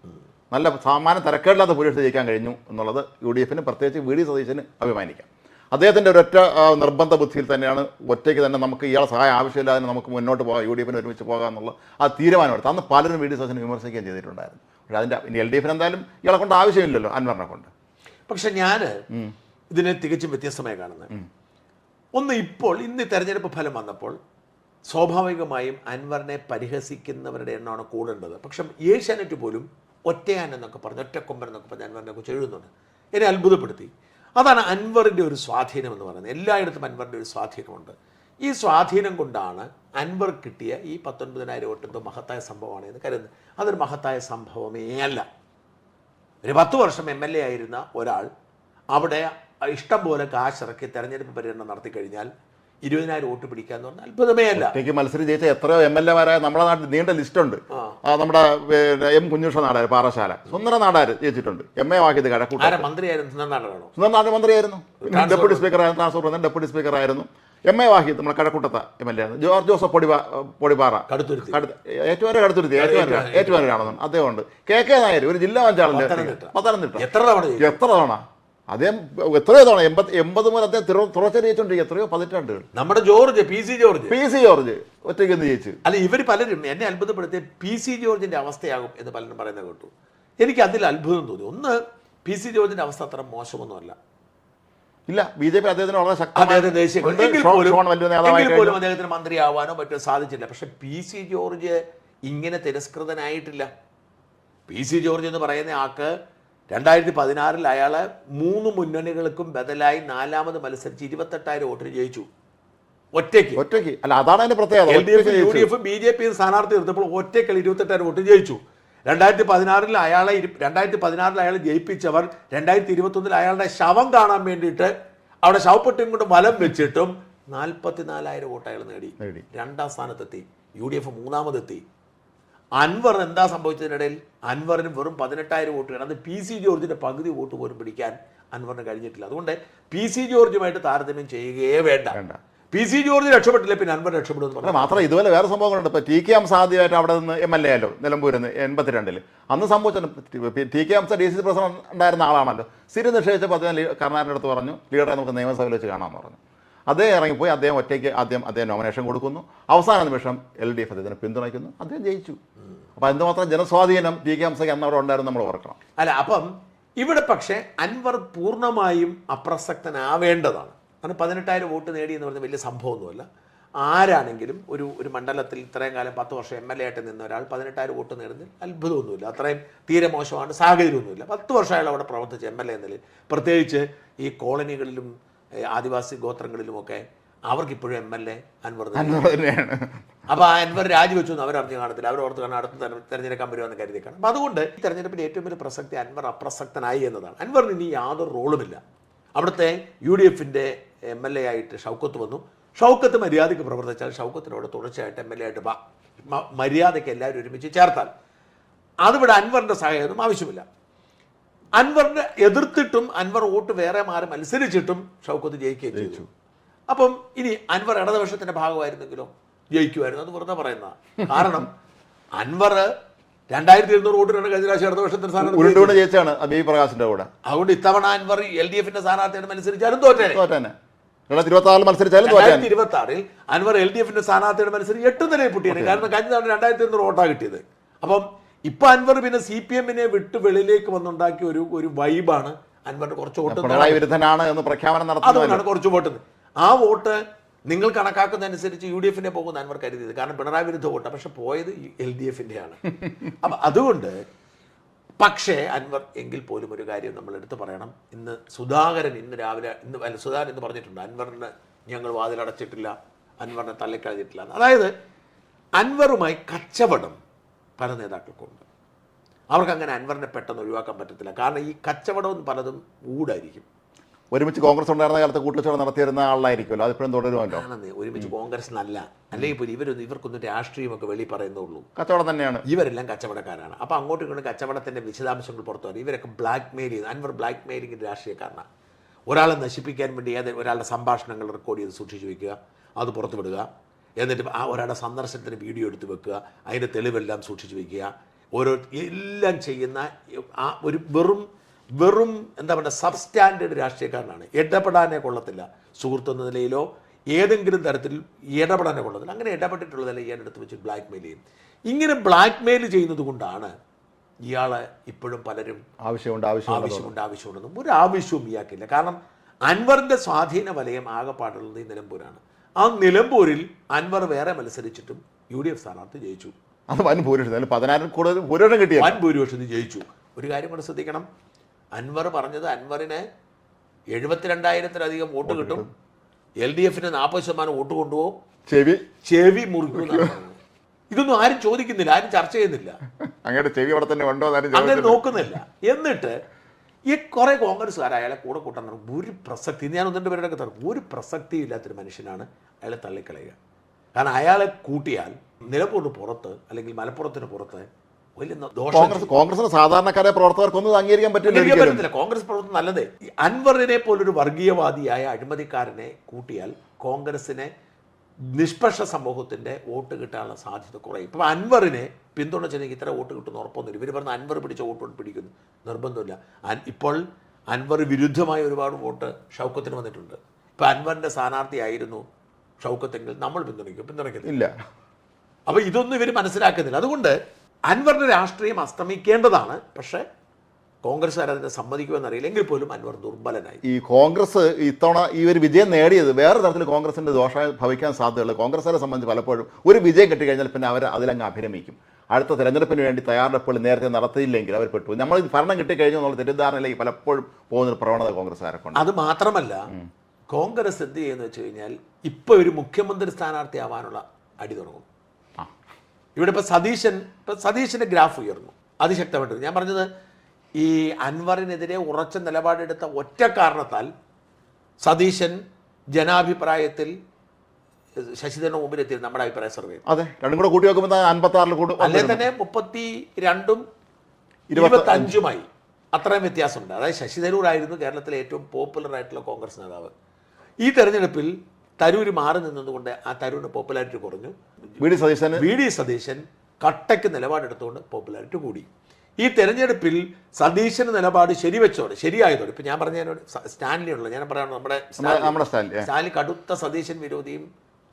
നല്ല സാമാന്യ തരക്കേടില്ലാത്ത ഭൂരിപക്ഷം ജയിക്കാൻ കഴിഞ്ഞു എന്നുള്ളത് UDFന്, പ്രത്യേകിച്ച് VD സതീശന് അഭിമാനിക്കാം. അദ്ദേഹത്തിൻ്റെ ഒരൊറ്റ നിർബന്ധ ബുദ്ധിയിൽ തന്നെയാണ് ഒറ്റയ്ക്ക് തന്നെ നമുക്ക് ഇയാളെ സഹായം ആവശ്യമില്ലാതെ നമുക്ക് മുന്നോട്ട് പോകാം, UDFന് ഒരുമിച്ച് പോകാം എന്നുള്ള ആ തീരുമാനമെടുത്ത്. അന്ന് പലരും VD സതീശനെ വിമർശിക്കുകയും ചെയ്തിട്ടുണ്ടായിരുന്നു. പക്ഷേ അതിൻ്റെ LDFന് എന്തായാലും ഇയാളെ കൊണ്ട് ആവശ്യമില്ലല്ലോ, അൻവറിനെ കൊണ്ട്. പക്ഷെ ഞാൻ ഇതിനെ തികച്ചും വ്യത്യസ്തമായി കാണുന്നത്, ഒന്ന്, ഇപ്പോൾ ഇന്ന് തെരഞ്ഞെടുപ്പ് ഫലം വന്നപ്പോൾ സ്വാഭാവികമായും അൻവറിനെ പരിഹസിക്കുന്നവരുടെ എണ്ണമാണ് കൂടേണ്ടത്. പക്ഷെ ഏഷ്യാനെറ്റ് പോലും ഒറ്റയാൻ എന്നൊക്കെ പറഞ്ഞ്, ഒറ്റക്കൊമ്പൻ എന്നൊക്കെ പറഞ്ഞ് അൻവറിനെ കുറിച്ച് എഴുതുന്നുണ്ട്. എന്നെ അത്ഭുതപ്പെടുത്തി. അതാണ് അൻവറിൻ്റെ ഒരു സ്വാധീനം എന്ന് പറയുന്നത്. എല്ലായിടത്തും അൻവറിൻ്റെ ഒരു സ്വാധീനമുണ്ട്. ഈ സ്വാധീനം കൊണ്ടാണ് അൻവർ കിട്ടിയ ഈ 19,000 വോട്ട് എന്തോ മഹത്തായ സംഭവമാണ് എന്ന് കരുതുന്നത്. അതൊരു മഹത്തായ സംഭവമേ അല്ല. ഒരു 10 വർഷം MLA ആയിരുന്ന ഒരാൾ അവിടെ ഇഷ്ടം പോലെ കാശിറക്കി തെരഞ്ഞെടുപ്പ് പര്യടനം നടത്തി കഴിഞ്ഞാൽ 20,000 വോട്ട് പിടിക്കുക എന്ന് പറഞ്ഞാൽ അത്ഭുതമേ അല്ല. ഒറ്റയ്ക്ക് മത്സരം ജയിച്ച എത്രയോ MLA-മാരായ നമ്മുടെ നാട്ടിൽ നീണ്ട ലിസ്റ്റുണ്ട്. നമ്മുടെ M കുഞ്ഞുഷ നാടാർ, പാറശാല, സുന്ദര നാടാർ ജയിച്ചിട്ടുണ്ട്. MA വാക്കിയത് കഴക്കൂട്ട മന്ത്രിയായിരുന്നു. സുന്ദരനാട് മന്ത്രിയായിരുന്നു, ഡെപ്യൂട്ടി സ്പീക്കറായിരുന്നു, ട്രാൻസ്ഫർ ഡെപ്യൂട്ടി സ്പീക്കറായിരുന്നു. MA വാഹിദ് നമ്മുടെ കഴക്കൂട്ടത്ത MLA ആയിരുന്നു. ജോർജ് ജോസഫ് പൊടിപാറ ഏറ്റുമാനൂരാണെന്ന് അദ്ദേഹം ഉണ്ട്. KK നായർ ഒരു ജില്ലാ പഞ്ചായത്ത് പത്തനംതിട്ട. എത്ര തവണ അദ്ദേഹം എത്രയോ തവണ 80 മുതൽ അദ്ദേഹം തുടർച്ചയായി ജയിച്ചോണ്ടിരിക്കും. എത്രയോ പതിറ്റാണ്ടുകൾ. നമ്മുടെ ജോർജ് പി സി ജോർജ് ഒറ്റയ്ക്ക് ജയിച്ചു. അല്ല, ഇവർ പലരും എന്നെ അത്ഭുതപ്പെടുത്തിയ PC ജോർജിന്റെ അവസ്ഥയാകും എന്ന് പലരും പറയുന്നത് കേട്ടു. എനിക്ക് അതിൽ അത്ഭുതം തോന്നി. ഒന്ന്, PC ജോർജിന്റെ അവസ്ഥ അത്ര മോശമൊന്നുമല്ല. ഇല്ല, BJP അദ്ദേഹത്തിന് വളരെ പോലും അദ്ദേഹത്തിന് മന്ത്രിയാവാനോ മറ്റോ സാധിച്ചില്ല. പക്ഷെ PC ജോർജ് ഇങ്ങനെ തിരസ്കൃതനായിട്ടില്ല. PC ജോർജ് എന്ന് പറയുന്ന ആൾക്ക് 2016 അയാള് 3 മുന്നണികൾക്കും ബദലായി 4ാമത് മത്സരിച്ച് 28,000 വോട്ടിന് ജയിച്ചു. ഒറ്റയ്ക്ക്. അല്ല, അതാണ് അതിന്റെ പ്രത്യേകത. LDF UDF BJP സ്ഥാനാർത്ഥി നിർത്തപ്പോൾ ഒറ്റയ്ക്ക് 28,000 വോട്ട് ജയിച്ചു. 2016 അയാൾ ജയിപ്പിച്ചവർ 2021 അയാളുടെ ശവം കാണാൻ വേണ്ടിയിട്ട് അവിടെ ശവപ്പെട്ടിയും കൊണ്ട് വലം വെച്ചിട്ടും 44,000 വോട്ട് അയാൾ നേടി 2ാം സ്ഥാനത്തെത്തി. UDF 3ാമതെത്തി. അൻവർ എന്താ സംഭവിച്ചതിനിടയിൽ? അൻവറിന് വെറും 18,000 വോട്ട് വേണം. അത് PC ജോർജിന്റെ പകുതി വോട്ട് പോലും പിടിക്കാൻ അൻവറിന് കഴിഞ്ഞിട്ടില്ല. അതുകൊണ്ട് PC ജോർജുമായിട്ട് താരതമ്യം ചെയ്യുകയേ വേണ്ട. PC ജോർജ് രക്ഷപ്പെട്ടില്ല, പിന്നെ അൻവർ രക്ഷപ്പെടുമെന്ന് പറഞ്ഞു. മാത്രമല്ല ഇതുപോലെ വേറെ സംഭവങ്ങളുണ്ട്. ഇപ്പോൾ TK ഹംസ ആദ്യമായിട്ട് അവിടെ നിന്ന് MLA ആയല്ലോ, നിലമ്പൂരിൽ നിന്ന് 82. അന്ന് സംഭവിച്ചത് TK ഹംസ DCC പ്രസിഡന്റ് ഉണ്ടായിരുന്ന ആളാണല്ലോ. സ്ഥിരം നിക്ഷേപിച്ചപ്പോൾ അദ്ദേഹം കർണാടകയുടെ അടുത്ത് പറഞ്ഞു, ലീഡറെ നമുക്ക് നിയമസഭയിൽ വെച്ച് കാണാമെന്ന് പറഞ്ഞു. അദ്ദേഹം ഇറങ്ങിപ്പോയി. അദ്ദേഹം ഒറ്റയ്ക്ക് അദ്ദേഹം നോമിനേഷൻ കൊടുക്കുന്നു. അവസാന നിമിഷം LDF അദ്ദേഹത്തിനെ പിന്തുണയ്ക്കുന്നു. അദ്ദേഹം ജയിച്ചു. അപ്പം എന്തുമാത്രം ജനസ്വാധീനം TK ഹംസയ്ക്ക് അന്നവിടെ ഉണ്ടായിരുന്നു നമ്മൾ ഓർക്കണം. അല്ല, അപ്പം ഇവിടെ പക്ഷേ അൻവർ പൂർണ്ണമായും അപ്രസക്തനാവേണ്ടതാണ്. കാരണം 18,000 വോട്ട് നേടി എന്ന് പറഞ്ഞാൽ വലിയ സംഭവമൊന്നുമല്ല. ആരാണെങ്കിലും ഒരു മണ്ഡലത്തിൽ ഇത്രയും കാലം 10 വർഷം MLA ആയിട്ട് നിന്ന ഒരാൾ 18,000 വോട്ട് നേടുന്നതിൽ അത്ഭുതമൊന്നുമില്ല. അത്രയും തീരെ മോശമാണ് സാഹചര്യമൊന്നുമില്ല. 10 വർഷമായാലും അവിടെ പ്രവർത്തിച്ച MLA എന്ന നിലയിൽ, പ്രത്യേകിച്ച് ഈ കോളനികളിലും ആദിവാസി ഗോത്രങ്ങളിലുമൊക്കെ അവർക്കിപ്പോഴും MLA അൻവർ തന്നെയാണ്. അപ്പോൾ ആ അൻവർ രാജിവെച്ചു എന്ന് അവരറിഞ്ഞ് കാണത്തില്ല. അവരോർത്ത് കാരണം അടുത്ത തെരഞ്ഞെടുക്കാൻ വരുമെന്ന് കരുതി കാണും. അപ്പോൾ അതുകൊണ്ട് ഈ തെരഞ്ഞെടുപ്പിൻ്റെ ഏറ്റവും വലിയ പ്രസക്തി അൻവർ അപ്രസക്തനായി എന്നതാണ്. അൻവറിന് ഇനി യാതൊരു റോളുമില്ല. അവിടുത്തെ UDFൻ്റെ MLA ആയിട്ട് ഷൗക്കത്ത് വന്നു. ഷൗക്കത്ത് മര്യാദയ്ക്ക് പ്രവർത്തിച്ചാൽ ഷൗക്കത്തിനോട് തുടർച്ചയായിട്ട് MLA ആയിട്ട് മര്യാദയ്ക്ക് എല്ലാവരും ഒരുമിച്ച് ചേർത്താൽ അതിവിടെ അൻവറിൻ്റെ സഹായമൊന്നും ആവശ്യമില്ല. അൻവറിനെ എതിർത്തിട്ടും അൻവർ വോട്ട് വേറെ മാറി മത്സരിച്ചിട്ടും ഷൗക്കത്ത് ജയിക്കുകയും ചെയ്തു. അപ്പം ഇനി അൻവർ ഇടതുപക്ഷത്തിൻ്റെ ഭാഗമായിരുന്നെങ്കിലോ ജയിക്കുമായിരുന്നു. അത് വെറുതെ പറയുന്നതാണ്. കാരണം അൻവർ 2,200 വോട്ടിനാണ് കഴിഞ്ഞ പ്രാവശ്യം ഇടതുപക്ഷത്തിന്റെ സ്ഥാനം ജയിച്ചാണ് പ്രകാശിന്റെ കൂടെ. അതുകൊണ്ട് ഇത്തവണ അൻവർ LDFന്റെ സ്ഥാനാർത്ഥിയാണ് മത്സരിച്ചാലും തോറ്റേനെ. 2026 മത്സരിച്ചാലും 2026 അൻവർ LDFന്റെ സ്ഥാനാർത്ഥിയുടെ മത്സരിച്ച് 8 നിലയിൽ പൊട്ടിയാണ്. കാരണം കഴിഞ്ഞ തവണ 2,200 വോട്ടാണ് കിട്ടിയത്. അപ്പം ഇപ്പൊ അൻവർ പിന്നെ CPMനെ വിട്ട് വെളിയിലേക്ക് വന്നുണ്ടാക്കിയ ഒരു വൈബാണ് അൻവറിന്റെ കുറച്ച് വോട്ട് വിരുദ്ധനാണ് എന്ന് പ്രഖ്യാപനം അതുകൊണ്ടാണ് കുറച്ച് വോട്ട്. ആ വോട്ട് നിങ്ങൾ കണക്കാക്കുന്നതനുസരിച്ച് UDFനെ പോകുന്ന അൻവർ കരുതിയത്. കാരണം പിണറായി വിരുദ്ധ വോട്ട്, പക്ഷെ പോയത് LDFൻ്റെയാണ്. അപ്പം അതുകൊണ്ട് പക്ഷേ അൻവർ എങ്കിൽ പോലും ഒരു കാര്യം നമ്മൾ എടുത്തു പറയണം. സുധാകരൻ ഇന്ന് പറഞ്ഞിട്ടുണ്ട്, അൻവറിന് ഞങ്ങൾ വാതിലടച്ചിട്ടില്ല, അൻവറിനെ തള്ളിക്കളഞ്ഞിട്ടില്ല. അതായത് അൻവറുമായി കച്ചവടം പല നേതാക്കൾക്കുണ്ട്. അവർക്കങ്ങനെ അൻവറിനെ പെട്ടെന്ന് ഒഴിവാക്കാൻ പറ്റത്തില്ല. കാരണം ഈ കച്ചവടവും പലതും ഊടായിരിക്കും. ഒരുമിച്ച് കോൺഗ്രസ് ഉണ്ടായിരുന്ന കാലത്ത് കൂട്ടുകച്ചവടം നടത്തിയിരുന്ന ആളായിരിക്കുമല്ലോ, അതിപ്പോഴും തുടരുമല്ലോ. ഒരുമിച്ച് കോൺഗ്രസ് നല്ല അല്ലെങ്കിൽ പോലും ഇവർക്കൊന്നും രാഷ്ട്രീയമൊക്കെ വെളി പറയുന്നുള്ളൂ. കച്ചവടം തന്നെയാണ്. ഇവരെല്ലാം കച്ചവടക്കാരാണ്. അപ്പോൾ അങ്ങോട്ടും ഇങ്ങോട്ടും കച്ചവടത്തിൻ്റെ വിശദാംശങ്ങൾ പുറത്തു വരും. ഇവരൊക്കെ ബ്ലാക്ക് മെയിൽ ചെയ്ത് അൻവർ ബ്ലാക്ക് മെയിലിങ്ങിൻ്റെ രാഷ്ട്രീയക്കാരനാണ്. ഒരാളെ നശിപ്പിക്കാൻ വേണ്ടി ഒരാളുടെ സംഭാഷണങ്ങൾ റെക്കോർഡ് ചെയ്ത് സൂക്ഷിച്ച് വയ്ക്കുക, അത് പുറത്തു വിടുക, എന്നിട്ട് ആ ഒരാളുടെ സന്ദർശനത്തിന് വീഡിയോ എടുത്ത് വെക്കുക, അതിൻ്റെ തെളിവെല്ലാം സൂക്ഷിച്ച് വയ്ക്കുക, എല്ലാം ചെയ്യുന്ന ആ ഒരു വെറും എന്താ പറയുക സബ്സ്റ്റാൻഡേർഡ് രാഷ്ട്രീയക്കാരനാണ്. ഇടപെടാനേ കൊള്ളത്തില്ല. സുഹൃത്തെന്ന നിലയിലോ ഏതെങ്കിലും തരത്തിൽ ഇടപെടാനേ കൊള്ളത്തില്ല. അങ്ങനെ ഇടപെട്ടിട്ടുള്ളതല്ല ഇയാളുടെ അടുത്ത് വെച്ച് ബ്ലാക്ക് മെയിൽ ചെയ്യും. ഇങ്ങനെ ബ്ലാക്ക് മെയിൽ ചെയ്യുന്നത് കൊണ്ടാണ് ഇയാളെ ഇപ്പോഴും പലരും ആവശ്യമുണ്ടെന്നും ഒരു ആവശ്യവും ഇയാൾക്കില്ല. കാരണം അൻവറിൻ്റെ സ്വാധീന വലയം ആകെപ്പാടുള്ളത് ഈ നിലമ്പൂരാണ്. ആ നിലമ്പൂരിൽ അൻവർ വേറെ മത്സരിച്ചിട്ടും UDF സ്ഥാനാർത്ഥി ജയിച്ചു. അത് വൻ ഭൂരിപക്ഷം, 10,000 കൂടുതൽ ഭൂരിപക്ഷം കിട്ടിയ വൻ ഭൂരിപക്ഷത്തിൽ ജയിച്ചു. ഒരു കാര്യം കൂടെ ശ്രദ്ധിക്കണം, അൻവർ പറഞ്ഞത് അൻവറിന് 72,000-ലധികം വോട്ട് കിട്ടും, LDFന് 40% വോട്ട് കൊണ്ടുപോകും, ചെവി മുറിക്കും. ഇതൊന്നും ആരും ചോദിക്കുന്നില്ല, ആരും ചർച്ച ചെയ്യുന്നില്ല, അങ്ങനെ നോക്കുന്നില്ല. എന്നിട്ട് ഈ കുറെ കോൺഗ്രസ്സുകാർ അയാളെ കൂടെ കൂട്ടാൻ ഒരു പ്രസക്തി, ഞാൻ 1-2 പേരുടെയൊക്കെ തരും, ഒരു പ്രസക്തിയും ഇല്ലാത്തൊരു മനുഷ്യനാണ് അയാളെ തള്ളിക്കളയുക. കാരണം അയാളെ കൂട്ടിയാൽ നിലമ്പൂരിന് പുറത്ത് അല്ലെങ്കിൽ മലപ്പുറത്തിന് പുറത്ത് വലിയ ദോഷം. കോൺഗ്രസിന് സാധാരണക്കാരെ പ്രവർത്തകർക്കൊന്നും അംഗീകരിക്കാൻ പറ്റില്ല. കോൺഗ്രസ് പ്രവർത്തനം നല്ലതേ. അൻവറിനെ പോലൊരു വർഗീയവാദിയായ അഴിമതിക്കാരനെ കൂട്ടിയാൽ കോൺഗ്രസിനെ നിഷ്പക്ഷ സമൂഹത്തിന്റെ വോട്ട് കിട്ടാനുള്ള സാധ്യത കുറയും. ഇപ്പം അൻവറിനെ പിന്തുണച്ചെങ്കിൽ ഇത്ര വോട്ട് കിട്ടുന്ന ഉറപ്പൊന്നുമില്ല. ഇവർ പറഞ്ഞ അൻവർ പിടിച്ച വോട്ട് പിടിക്കുന്നു, നിർബന്ധമില്ല. ഇപ്പോൾ അൻവർ വിരുദ്ധമായ ഒരുപാട് വോട്ട് ഷൗക്കത്തിന് വന്നിട്ടുണ്ട്. ഇപ്പം അൻവറിന്റെ സ്ഥാനാർത്ഥിയായിരുന്നു ഷൗക്കത്തെങ്കിൽ നമ്മൾ പിന്തുണയ്ക്കുന്നില്ല. അപ്പോൾ ഇതൊന്നും ഇവർ മനസ്സിലാക്കുന്നില്ല. അതുകൊണ്ട് അൻവറിന്റെ രാഷ്ട്രീയം അസ്തമിക്കേണ്ടതാണ്. പക്ഷേ കോൺഗ്രസ്സുകാർ അതിനെ സമ്മതിക്കുമെന്നറിയില്ല. എങ്കിൽ പോലും അൻവർ ദുർബലനായി. ഈ കോൺഗ്രസ് ഇത്തവണ ഈ ഒരു വിജയം നേടിയത് വേറെ തരത്തിൽ കോൺഗ്രസിന്റെ ദോഷമായി ഭവിക്കാൻ സാധ്യതയുള്ളത്. കോൺഗ്രസ്സുകാരെ സംബന്ധിച്ച് പലപ്പോഴും ഒരു വിജയം കിട്ടിക്കഴിഞ്ഞാൽ പിന്നെ അവർ അതിലങ്ങ് അഭിരമിക്കും. അടുത്ത തെരഞ്ഞെടുപ്പിന് വേണ്ടി തയ്യാറെടുപ്പുകൾ നേരത്തെ നടത്തിയില്ലെങ്കിൽ അവർ പെട്ടു. നമ്മൾ ഭരണം കിട്ടിക്കഴിഞ്ഞു എന്നുള്ള തെറ്റിദ്ധാരണയിലേക്ക് പലപ്പോഴും പോകുന്നൊരു പ്രവണത കോൺഗ്രസ്സുകാരൊക്കെ. അത് മാത്രമല്ല, കോൺഗ്രസ് എന്ത് ചെയ്യുന്നത് വെച്ച് കഴിഞ്ഞാൽ ഇപ്പോൾ ഒരു മുഖ്യമന്ത്രി സ്ഥാനാർത്ഥിയാവാനുള്ള അടി തുടങ്ങും. ഇവിടെ ഇപ്പോൾ സതീശൻ്റെ ഗ്രാഫ് ഉയർന്നു അതിശക്തമായിട്ട്. ഞാൻ പറഞ്ഞത് ഈ അൻവറിനെതിരെ ഉറച്ച നിലപാടെടുത്ത ഒറ്റ കാരണത്താൽ സതീശൻ ജനാഭിപ്രായത്തിൽ ശശിധരന് മുമ്പിലെത്തി. നമ്മുടെ അഭിപ്രായ സർവേ അതെ, രണ്ടും കൂടെ കൂട്ടി വെക്കുമ്പോൾ 56 കൂടും, അല്ലെങ്കിൽ തന്നെ 32-ഉം 25-ഉമായി അത്രയും വ്യത്യാസമുണ്ട്. അതായത് ശശി തരൂരായിരുന്നു കേരളത്തിലെ ഏറ്റവും പോപ്പുലർ ആയിട്ടുള്ള കോൺഗ്രസ് നേതാവ്. ഈ തെരഞ്ഞെടുപ്പിൽ തരൂർ മാറി നിന്നതുകൊണ്ട് ആ തരൂരിന് പോപ്പുലാരിറ്റി കുറഞ്ഞു. വി ഡി സതീശൻ കട്ടയ്ക്ക് നിലപാടെടുത്തുകൊണ്ട് പോപ്പുലാരിറ്റി കൂടി. ഈ തെരഞ്ഞെടുപ്പിൽ സതീശന് നിലപാട് ശരിയായതോടെ ഇപ്പം ഞാൻ പറഞ്ഞ സ്റ്റാൻലി ഉള്ളത് ഞാൻ പറയാം. നമ്മുടെ സ്റ്റാൻലി കടുത്ത സതീശൻ വിരോധിയും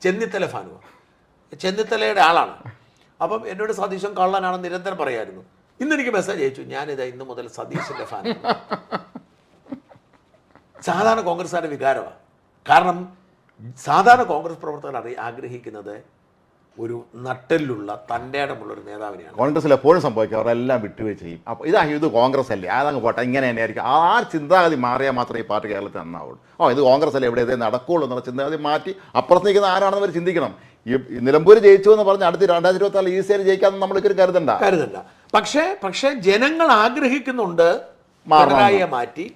ചെന്നിത്തല ഫാനുമാണ്. ചെന്നിത്തലയുടെ ആളാണ്. അപ്പം എന്നോട് സതീശൻ കള്ളനാണെന്ന് നിരന്തരം പറയായിരുന്നു. ഇന്നെനിക്ക് മെസ്സേജ് അയച്ചു, ഞാനിതാ ഇന്ന് മുതൽ സതീശൻ്റെ ഫാൻ. സാധാരണ കോൺഗ്രസ്സുകാരുടെ വികാരമാണ്. കാരണം സാധാരണ കോൺഗ്രസ് പ്രവർത്തകർ ആഗ്രഹിക്കുന്നത് ഒരു നട്ടെല്ലുള്ള തൻ്റെ ഇടമുള്ള ഒരു നേതാവിനെയാണ്. കോൺഗ്രസ്സിൽ എപ്പോഴും സംഭവിക്കും, അവരെല്ലാം വിട്ടുവീഴ്ച ചെയ്യും. അപ്പോൾ ഇത് കോൺഗ്രസ് അല്ലേ, അതങ്ങ് പോട്ടെ, ഇങ്ങനെ തന്നെ ആയിരിക്കും. ആ ചിന്താഗതി മാറിയാൽ മാത്രമേ ഈ പാർട്ടി കേരളത്തിൽ നന്നാവുള്ളൂ. ഇത് കോൺഗ്രസ് അല്ലേ, എവിടെ നടക്കുകയുള്ളൂ എന്നുള്ള ചിന്താഗതി മാറ്റി അപ്പുറത്ത് നിൽക്കുന്ന ആരാണെന്ന് അവർ ചിന്തിക്കണം. ഈ നിലമ്പൂർ ജയിച്ചു എന്ന് പറഞ്ഞ് അടുത്ത് 2024 ഈസിയായി ജയിക്കാമെന്ന് നമ്മൾക്കൊരു കരുതണ്ട. പക്ഷേ ജനങ്ങൾ ആഗ്രഹിക്കുന്നുണ്ട് പിണറായിയെ മാറ്റി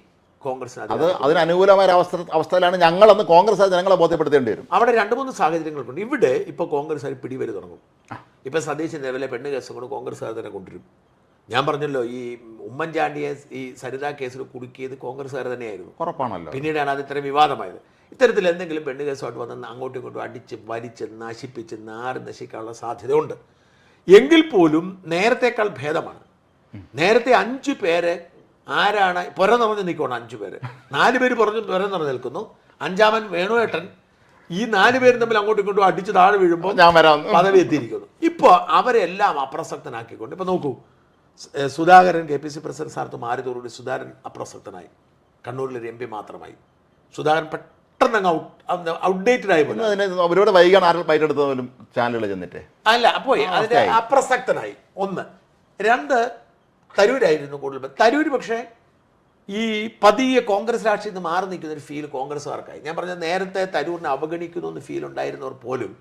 കോൺഗ്രസ്. അതിന് അനുകൂലമായ അവസ്ഥയിലാണ് ഞങ്ങളന്ന് കോൺഗ്രസ് ജനങ്ങളെ ബോധ്യപ്പെടുത്തേണ്ടി വരും. അവിടെ 2-3 സാഹചര്യങ്ങളുണ്ട്. ഇവിടെ ഇപ്പോൾ കോൺഗ്രസ് പിടിവരി തുടങ്ങും. ഇപ്പം സതീശൻ നിലവിലെ പെണ്ണ് കേസും കൊണ്ട് കോൺഗ്രസ് തന്നെ കൊണ്ടുവരും. ഞാൻ പറഞ്ഞല്ലോ, ഈ ഉമ്മൻചാണ്ടിയെ ഈ സരിത കേസിൽ കുടുക്കിയത് കോൺഗ്രസ്സുകാർ തന്നെയായിരുന്നു, ഉറപ്പാണല്ലോ. പിന്നീടാണ് അത് ഇത്രയും വിവാദമായത്. ഇത്തരത്തിൽ എന്തെങ്കിലും പെണ്ണ് കേസുമായിട്ട് വന്ന് അങ്ങോട്ടും ഇങ്ങോട്ടും അടിച്ച് വലിച്ച് നശിപ്പിച്ച് നാട് നശിക്കാനുള്ള സാധ്യതയുണ്ട്. എങ്കിൽ പോലും നേരത്തേക്കാൾ ഭേദമാണ്. നേരത്തെ 5 പേരെ ആരാണ് പുര നിറഞ്ഞ് നിൽക്കണം, 5 പേര്, 4 പേര് പുര നിറഞ്ഞ് നിൽക്കുന്നു, 5-ാമൻ വേണുവേട്ടൻ. ഈ 4 പേരും തമ്മിൽ അങ്ങോട്ടും ഇങ്ങോട്ടും അടിച്ച് താഴെ വീഴുമ്പോൾ ഞാൻ വരാം പദവി എത്തിയിരിക്കുന്നു. ഇപ്പോൾ അവരെല്ലാം അപ്രസക്തനാക്കിക്കൊണ്ട് ഇപ്പം നോക്കൂ, സുധാകരൻ KPC പ്രസിഡന്റ് സ്ഥാനത്ത് മാറിയതോടുകൂടി സുധാകരൻ അപ്രസക്തനായി, കണ്ണൂരിലൊരു MP മാത്രമായി. സുധാകരൻ പെട്ടെന്ന് അങ്ങ് ഔട്ട്ഡേറ്റഡ് ആയി പോയി. അവരോട് വൈകാണ് ആരും ബൈറ്റ് എടുത്തതും ചാനലുകൾ ചെന്നിട്ട് അല്ല പോയി, അതിന്റെ അപ്രസക്തനായി. 1. 2, തരൂരായിരുന്നു കൂടുതൽ. തരൂർ പക്ഷേ ഈ പതിയെ കോൺഗ്രസ് രാഷ്ട്രീയത്തിൽ നിന്ന് മാറി നിൽക്കുന്ന ഒരു ഫീൽ കോൺഗ്രസ്സുകാർക്കായി. ഞാൻ പറഞ്ഞ നേരത്തെ തരൂരിനെ അവഗണിക്കുന്നു എന്ന് ഫീൽ ഉണ്ടായിരുന്നവർ പോലും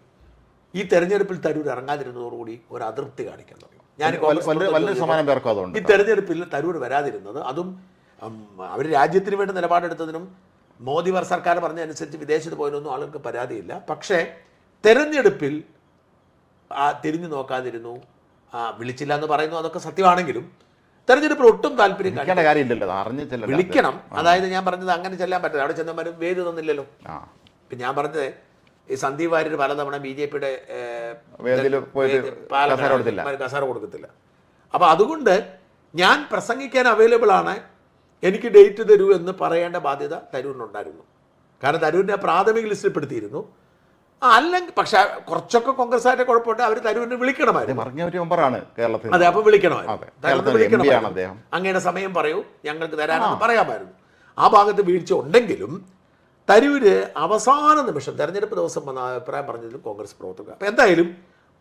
ഈ തെരഞ്ഞെടുപ്പിൽ തരൂർ ഇറങ്ങാതിരുന്നതോടുകൂടി ഒരു അതൃപ്തി കാണിക്കാൻ തുടങ്ങി. ഈ തെരഞ്ഞെടുപ്പിൽ തരൂർ വരാതിരുന്നത്, അതും അവർ രാജ്യത്തിന് വേണ്ടി നിലപാടെടുത്തതിനും മോദി സർക്കാർ പറഞ്ഞതനുസരിച്ച് വിദേശത്ത് പോയതിനൊന്നും ആളുകൾക്ക് പരാതിയില്ല. പക്ഷേ തെരഞ്ഞെടുപ്പിൽ തിരിഞ്ഞു നോക്കാതിരുന്നു. വിളിച്ചില്ല എന്ന് പറയുന്നു, അതൊക്കെ സത്യമാണെങ്കിലും തെരഞ്ഞെടുപ്പിൽ ഒട്ടും താല്പര്യം വിളിക്കണം. അതായത് ഞാൻ പറഞ്ഞത് അങ്ങനെ ചെല്ലാൻ പറ്റില്ല. അവിടെ ചെന്നമാരും വേദി തന്നില്ലല്ലോ. ഇപ്പം ഞാൻ പറഞ്ഞത് ഈ സന്ദീപ് വാര്യർ പലതവണ BJPയുടെ കസാര കൊടുക്കത്തില്ല. അപ്പോൾ അതുകൊണ്ട് ഞാൻ പ്രസംഗിക്കാൻ അവൈലബിൾ ആണ്, എനിക്ക് ഡേറ്റ് തരൂ എന്ന് പറയേണ്ട ബാധ്യത തരൂരിനുണ്ടായിരുന്നു. കാരണം തരൂരിനെ പ്രാഥമിക ലിസ്റ്റിൽ പെടുത്തിയിരുന്നു. അല്ലെങ്കിൽ പക്ഷെ കുറച്ചൊക്കെ കോൺഗ്രസ്സുകാരുടെ കുഴപ്പമുണ്ട്, അവർ തരൂരിനെ വിളിക്കണമായിരുന്നു. അതെ, അപ്പോൾ വിളിക്കണമായിരുന്നു. അങ്ങയുടെ സമയം പറയൂ, ഞങ്ങൾക്ക് തരാനെന്ന് പറയാമായിരുന്നു. ആ ഭാഗത്ത് വീഴ്ച ഉണ്ടെങ്കിലും തരൂര് അവസാന നിമിഷം തെരഞ്ഞെടുപ്പ് ദിവസം വന്ന അഭിപ്രായം പറഞ്ഞതിലും കോൺഗ്രസ് പ്രവർത്തകർ. അപ്പോൾ എന്തായാലും